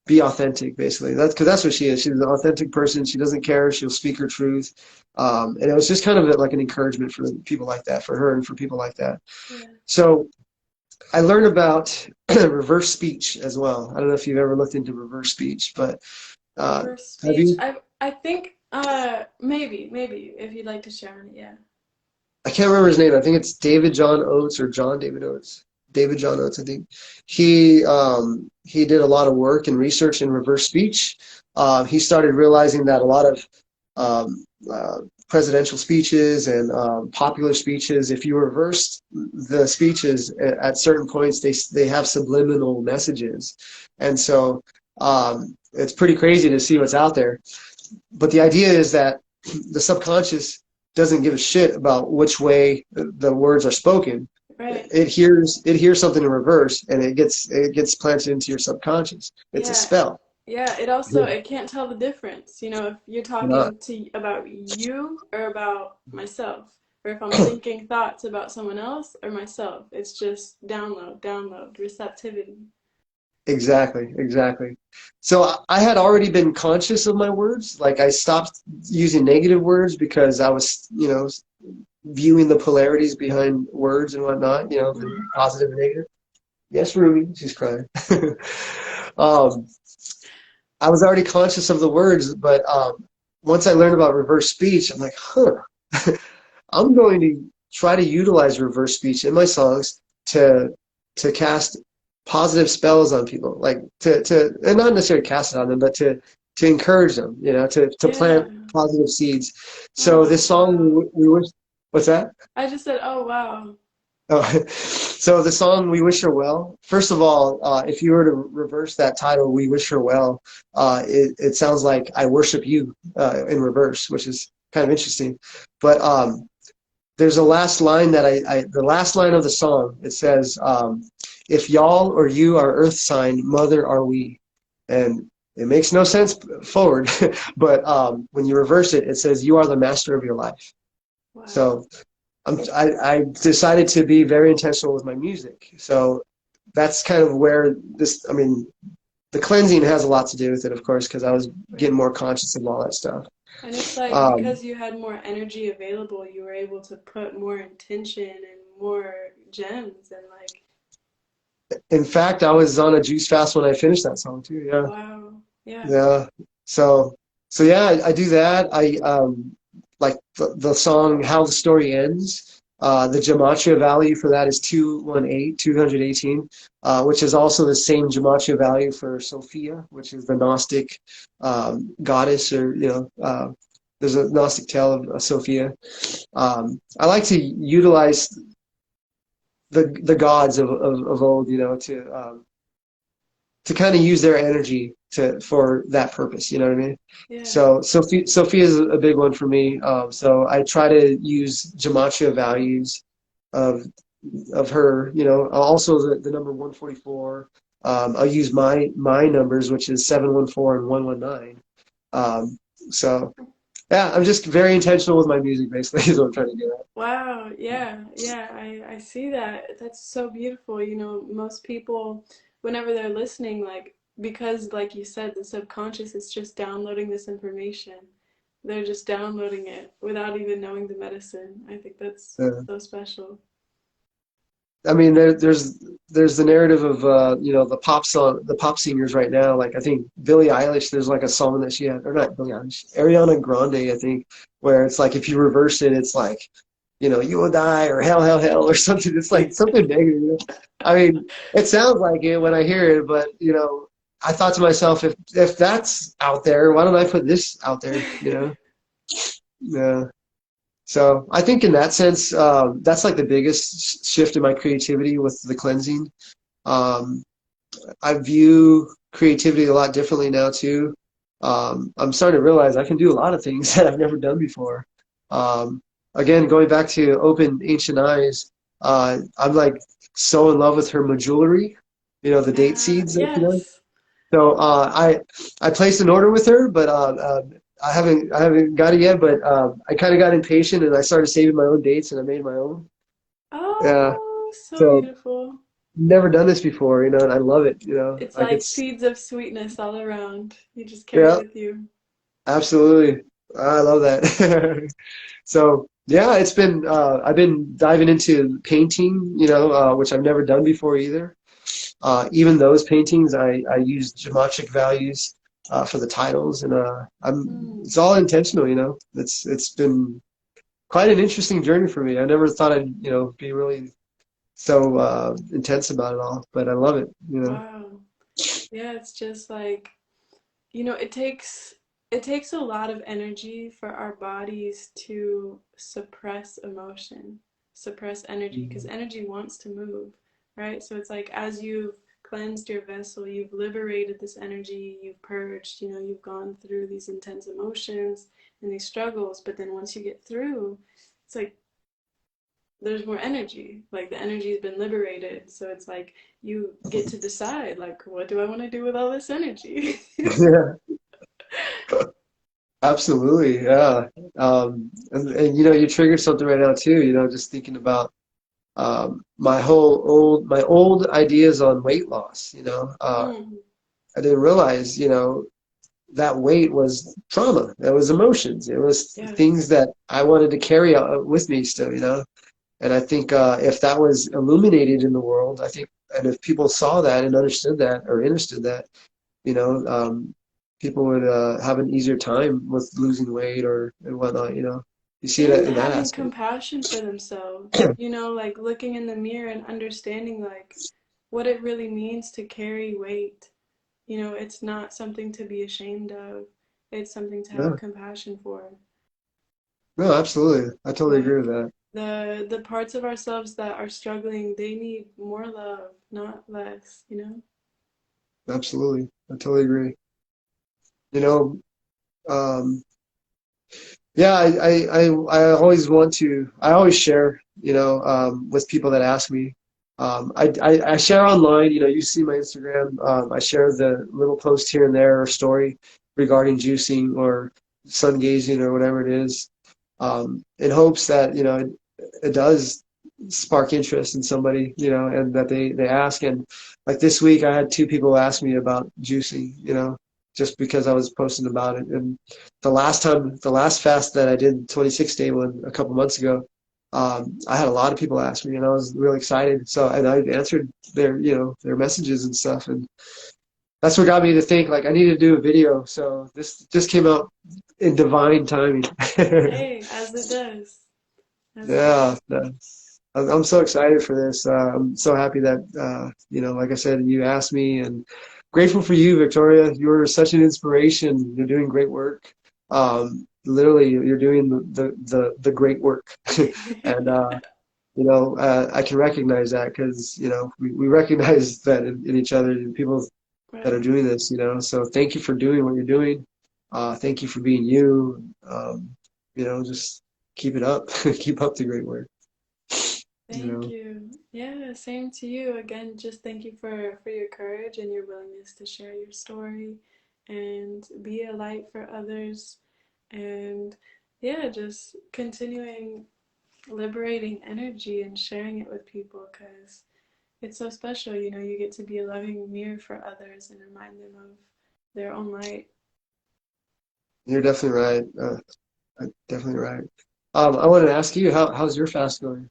be authentic, basically. That's because that's what she is. She's an authentic person. She doesn't care. She'll speak her truth. And it was just kind of like an encouragement for people like that, for her and for people like that. Yeah. So I learned about reverse speech as well. I don't know if you've ever looked into reverse speech, but Reverse have speech. you? I think maybe if you'd like to share on it, yeah. I can't remember his name. I think it's David John Oates or John David Oates. David John Oates, I think. He did a lot of work and research in reverse speech. He started realizing that a lot of um, uh, presidential speeches and popular speeches, if you reverse the speeches at certain points, they have subliminal messages, and so it's pretty crazy to see what's out there. But the idea is that the subconscious doesn't give a shit about which way the words are spoken. Right. It hears something in reverse, and it gets planted into your subconscious. It's a Yeah. spell. Yeah, it also it can't tell the difference. You know, if you're Yeah. talking to about you or about myself, or if I'm thinking thoughts about someone else or myself, it's just download, download, receptivity. Exactly, exactly. So I had already been conscious of my words. Like I stopped using negative words because I was, viewing the polarities behind words and whatnot, the Mm. positive and negative. Yes, Ruby, she's crying. um, I was already conscious of the words, but once I learned about reverse speech, I'm like, huh, I'm going to try to utilize reverse speech in my songs to cast positive spells on people, like and not necessarily cast it on them, but to encourage them, to Yeah. plant positive seeds. So Oh, this song wow. we wish, what's that? I just said, oh, wow. Oh, so the song "We Wish Her Well." First of all, if you were to reverse that title, "We Wish Her Well," it sounds like "I worship you" in reverse, which is kind of interesting. But there's a last line that the last line of the song. It says, "If y'all or you are Earth sign, mother are we," and it makes no sense forward, but when you reverse it, it says, "You are the master of your life." Wow. So I decided to be very intentional with my music. So that's kind of where I mean, the cleansing has a lot to do with it, of course, because I was getting Right. more conscious of all that stuff. And it's like Um, because you had more energy available, you were able to put more intention and more gems and like, in fact, I was on a juice fast when I finished that song too. Yeah, wow. Yeah. yeah. So, yeah, I do that. I like the song "How the Story Ends." The gematria value for that is 218, which is also the same gematria value for Sophia, which is the Gnostic goddess, or there's a Gnostic tale of Sophia. I like to utilize the gods of old, to kind of use their energy for that purpose. You know what I mean? Yeah. So Sophia is a big one for me. So I try to use gematria values of her. Also the number 144. I'll use my numbers, which is 714 and 119. So yeah, I'm just very intentional with my music. Basically, is what I'm trying to get at. Wow, yeah, yeah, I see that. That's so beautiful. You know, most people, whenever they're listening, like, because, like you said, the subconscious is just downloading this information. They're just downloading it without even knowing the medicine. I think that's Uh, so special. I mean, there's the narrative of the pop singers right now. Like I think Billie Eilish, there's like a song that she had, or not Billie Eilish, Ariana Grande, I think, where it's like if you reverse it, it's like, you will die or hell, hell, hell or something. It's like something negative. I mean, it sounds like it when I hear it, but I thought to myself, if that's out there, why don't I put this out there? Yeah. So I think in that sense, that's like the biggest shift in my creativity with the cleansing. Um, I view creativity a lot differently now too. I'm starting to realize I can do a lot of things that I've never done before. Um, Again, going back to Open Ancient Eyes, I'm like so in love with her jewelry, the date seeds that she does. Yes. So I placed an order with her, but I haven't got it yet. But I kind of got impatient and I started saving my own dates and I made my own. Yeah. Oh, so So beautiful. never done this before, and I love it. It's Like like it's seeds of sweetness all around. You just carry yeah, with you. absolutely. I love that. So yeah, I've been diving into painting, which I've never done before either. Even those paintings, I use geometric values for the titles, and Mm. it's all intentional. It's been quite an interesting journey for me. I never thought I'd be really so intense about it all. But I love it, you know. Wow. Yeah, it's just like, it takes a lot of energy for our bodies to suppress emotion, suppress energy, because energy wants to move, right? So it's like as you've cleansed your vessel, you've liberated this energy, you've purged, you've gone through these intense emotions and these struggles, but then once you get through, it's like there's more energy. Like the energy has been liberated. So it's like you get to decide, like, what do I want to do with all this energy? Yeah, absolutely. Yeah. And you know, you triggered something right now too, you know, just thinking about my old ideas on weight loss, you know. Mm, I didn't realize, you know, that weight was trauma. That was emotions. It was things yes. that I wanted to carry out with me still, you know. And I think if that was illuminated in the world, I think, and if people saw that and understood that or understood that, you know, people would have an easier time with losing weight or and whatnot, you know. You see And that in that having aspect. compassion for themselves, like looking in the mirror and understanding like what it really means to carry weight. It's not something to be ashamed of. It's something to have No, compassion for. no, absolutely. I totally agree with Like that. the parts of ourselves that are struggling, they need more love, not less. Absolutely. I totally agree. You know, um, yeah, I always want to, I always share, you know, with people that ask me. I share online, you know, you see my Instagram. I share the little post here and there or story regarding juicing or sun gazing or whatever it is, in hopes that, you know, it does spark interest in somebody, you know, and that they ask. And like this week, I had two people ask me about juicing, you know, just because I was posting about it. And the last fast that I did, 26 day one, a couple months ago, I had a lot of people ask me, and I was really excited. So, and I answered their, you know, their messages and stuff, and that's what got me to think like I need to do a video. So this just came out in divine timing. Hey, as it does. As it Yeah, does. I'm so excited for this. I'm so happy that you know, like I said, you asked me, and grateful for you, Victoria. You're such an inspiration. You're doing great work. Literally, you're doing the great work, and you know, I can recognize that because you know we recognize that in each other, the people that are Right. doing this. You know, so thank you for doing what you're doing. Thank you for being you. You know, just keep it up. Keep up the great work. You Thank know, you. Yeah, same to you. Again, just thank you for your courage and your willingness to share your story and be a light for others. And yeah, just continuing liberating energy and sharing it with people because it's so special. You get to be a loving mirror for others and remind them of their own light. you're definitely right. Definitely right. I wanted to ask you, how's your fast going?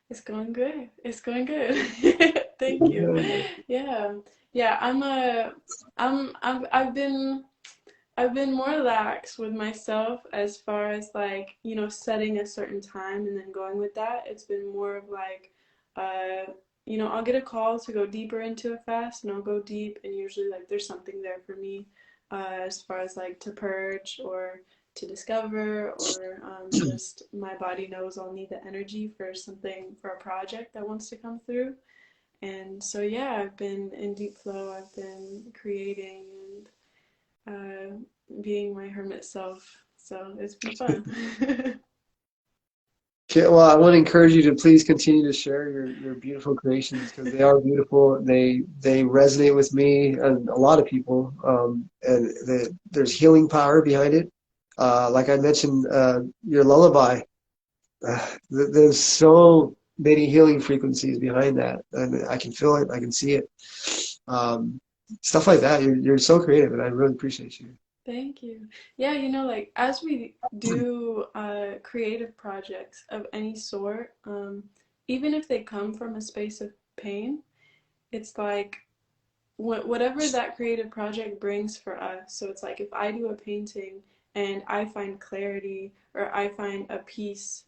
It's going good. It's going good. Thank you. Yeah. Yeah, I've been more lax with myself as far as like, setting a certain time and then going with that. It's been more of like, I'll get a call to go deeper into a fast and I'll go deep and usually like there's something there for me as far as like to purge or to discover or just my body knows I'll need the energy for something for a project that wants to come through. And so yeah, I've been in deep flow. I've been creating and being my hermit self. So it's been fun. Okay, well, I want to encourage you to please continue to share your beautiful creations because they are beautiful. They resonate with me and a lot of people. And there's healing power behind it. Like I mentioned, your lullaby. There's so many healing frequencies behind that, and I can feel it. I can see it. Um, Stuff like that. You're so creative, and I really appreciate you. Thank you. Yeah, like as we do creative projects of any sort, even if they come from a space of pain, it's like whatever that creative project brings for us. So it's like if I do a painting and I find clarity or I find a peace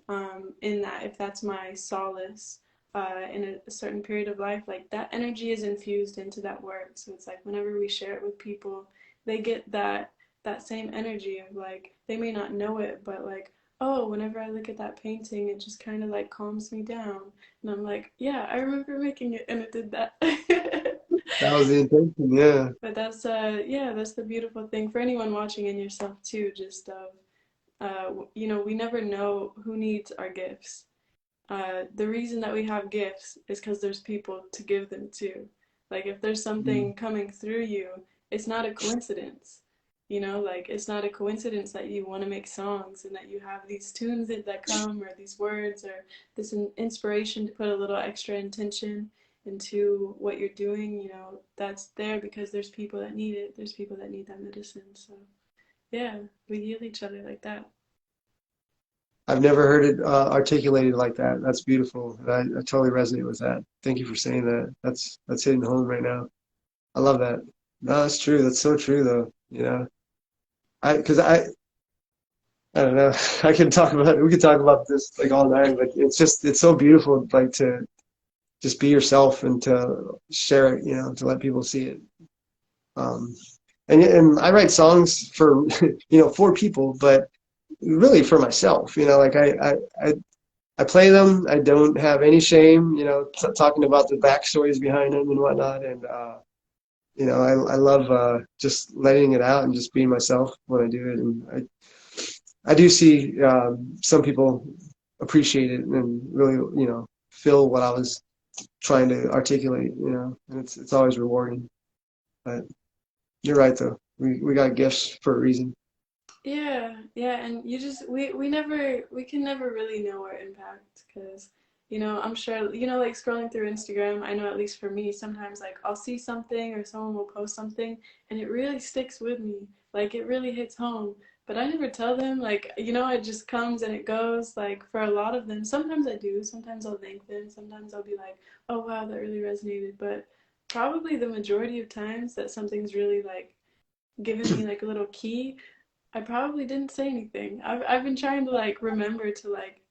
in that, if that's my solace, in a certain period of life, like that energy is infused into that work. So it's like whenever we share it with people, they get that same energy of like they may not know it, but like, oh, whenever I look at that painting, it just kind of like calms me down. And I'm like, yeah, I remember making it and it did that. That was the intention, yeah. But that's yeah, that's the beautiful thing for anyone watching and yourself too. Just you know, we never know who needs our gifts. The reason that we have gifts is because there's people to give them to. Like if there's Mm. something coming through you, it's not a coincidence. You know, like it's not a coincidence that you want to make songs and that you have these tunes that come or these words or this inspiration to put a little extra intention into what you're doing. You know, that's there because there's people that need it. There's people that need that medicine. So yeah, we heal each other like that. I've never heard it articulated like that. That's beautiful. I totally resonate with that. Thank you for saying that. That's hitting home right now. I love that. No, that's true. That's so true, though. You know, because I don't know. I can talk about we could talk about this like all night, but it's so beautiful, like to just be yourself and to share it. You know, to let people see it. Um, and I write songs for for people, but really for myself. You know, like I play them. I don't have any shame, talking about the backstories behind them and whatnot. And I love just letting it out and just being myself when I do it. And I do see some people appreciate it and really, feel what I was trying to articulate. And it's always rewarding. But you're right, though. We got gifts for a reason. Yeah, yeah, and you just we can never really know our impact because I'm sure like scrolling through Instagram, I know at least for me sometimes like I'll see something or someone will post something and it really sticks with me. Like it really hits home. But I never tell them like it just comes and it goes like for a lot of them. Sometimes I do, sometimes I'll thank them, sometimes I'll be like, "Oh wow, that really resonated." But probably the majority of times that something's really like given me like a little key, I probably didn't say anything. I've been trying to like remember to like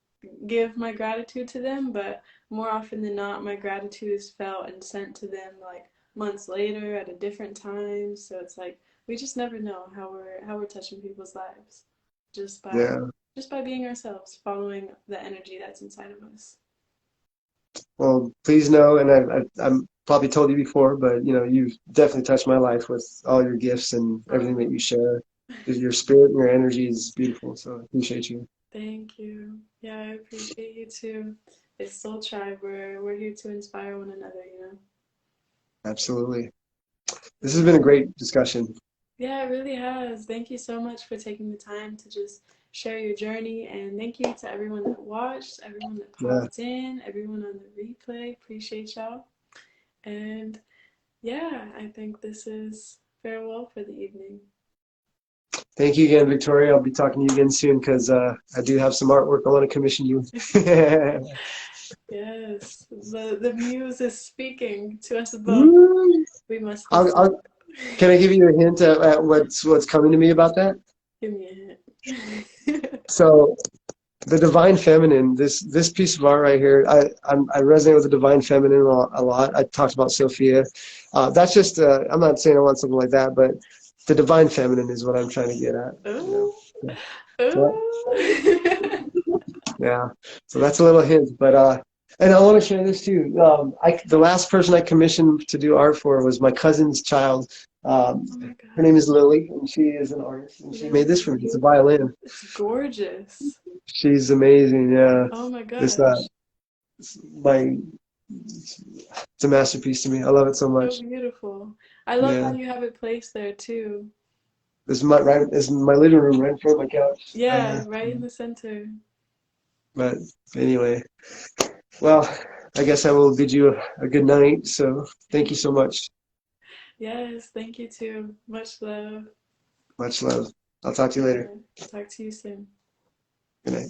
give my gratitude to them, but more often than not, my gratitude is felt and sent to them like months later at a different time. So it's like we just never know how we're touching people's lives just by Yeah. just by being ourselves, following the energy that's inside of us. Well, please know, and I'm probably told you before, but you've definitely touched my life with all your gifts and everything that Oh, you share. 'Cause your spirit and your energy is beautiful, so I appreciate you. thank you. Yeah, I appreciate you too. It's Soul Tribe. We're here to inspire one another. Absolutely. This has Yeah. been a great discussion. Yeah, it really has. Thank you so much for taking the time to just share your journey. And thank you to everyone that watched, everyone that Yeah. popped in, everyone on the replay. Appreciate y'all. And yeah, I think this is farewell for the evening. Thank you again, Victoria. I'll be talking to you again soon because I do have some artwork I want to commission you. Yes, the muse is speaking to us both. Woo! We must listen. I'll, can I give you a hint at what's coming to me about that? Give me a hint. So the divine feminine, this piece of art right here, I resonate with the divine feminine a lot. I talked about Sophia. That's just I'm not saying I want something like that, but the divine feminine is what I'm trying to get at. Ooh, So ooh. yeah, so that's a little hint, but and I want to share this too. The last person I commissioned to do art for was my cousin's child. Oh my Her name gosh. is Lily, and she is an artist, and she made Yes. this for me. It's a violin. It's gorgeous. She's amazing. Yeah, Oh my this gosh. it's my it's a masterpiece to me. I love it so So much. beautiful. I love how Yeah, you have it placed there too. this is my living room right in front of my couch right Yeah, here. right in the center. But anyway, well, I guess I will bid you a good night. So thank you so much. Yes, thank you too. Much love. Much love. I'll talk to you All later. right. Talk to you soon. Good night.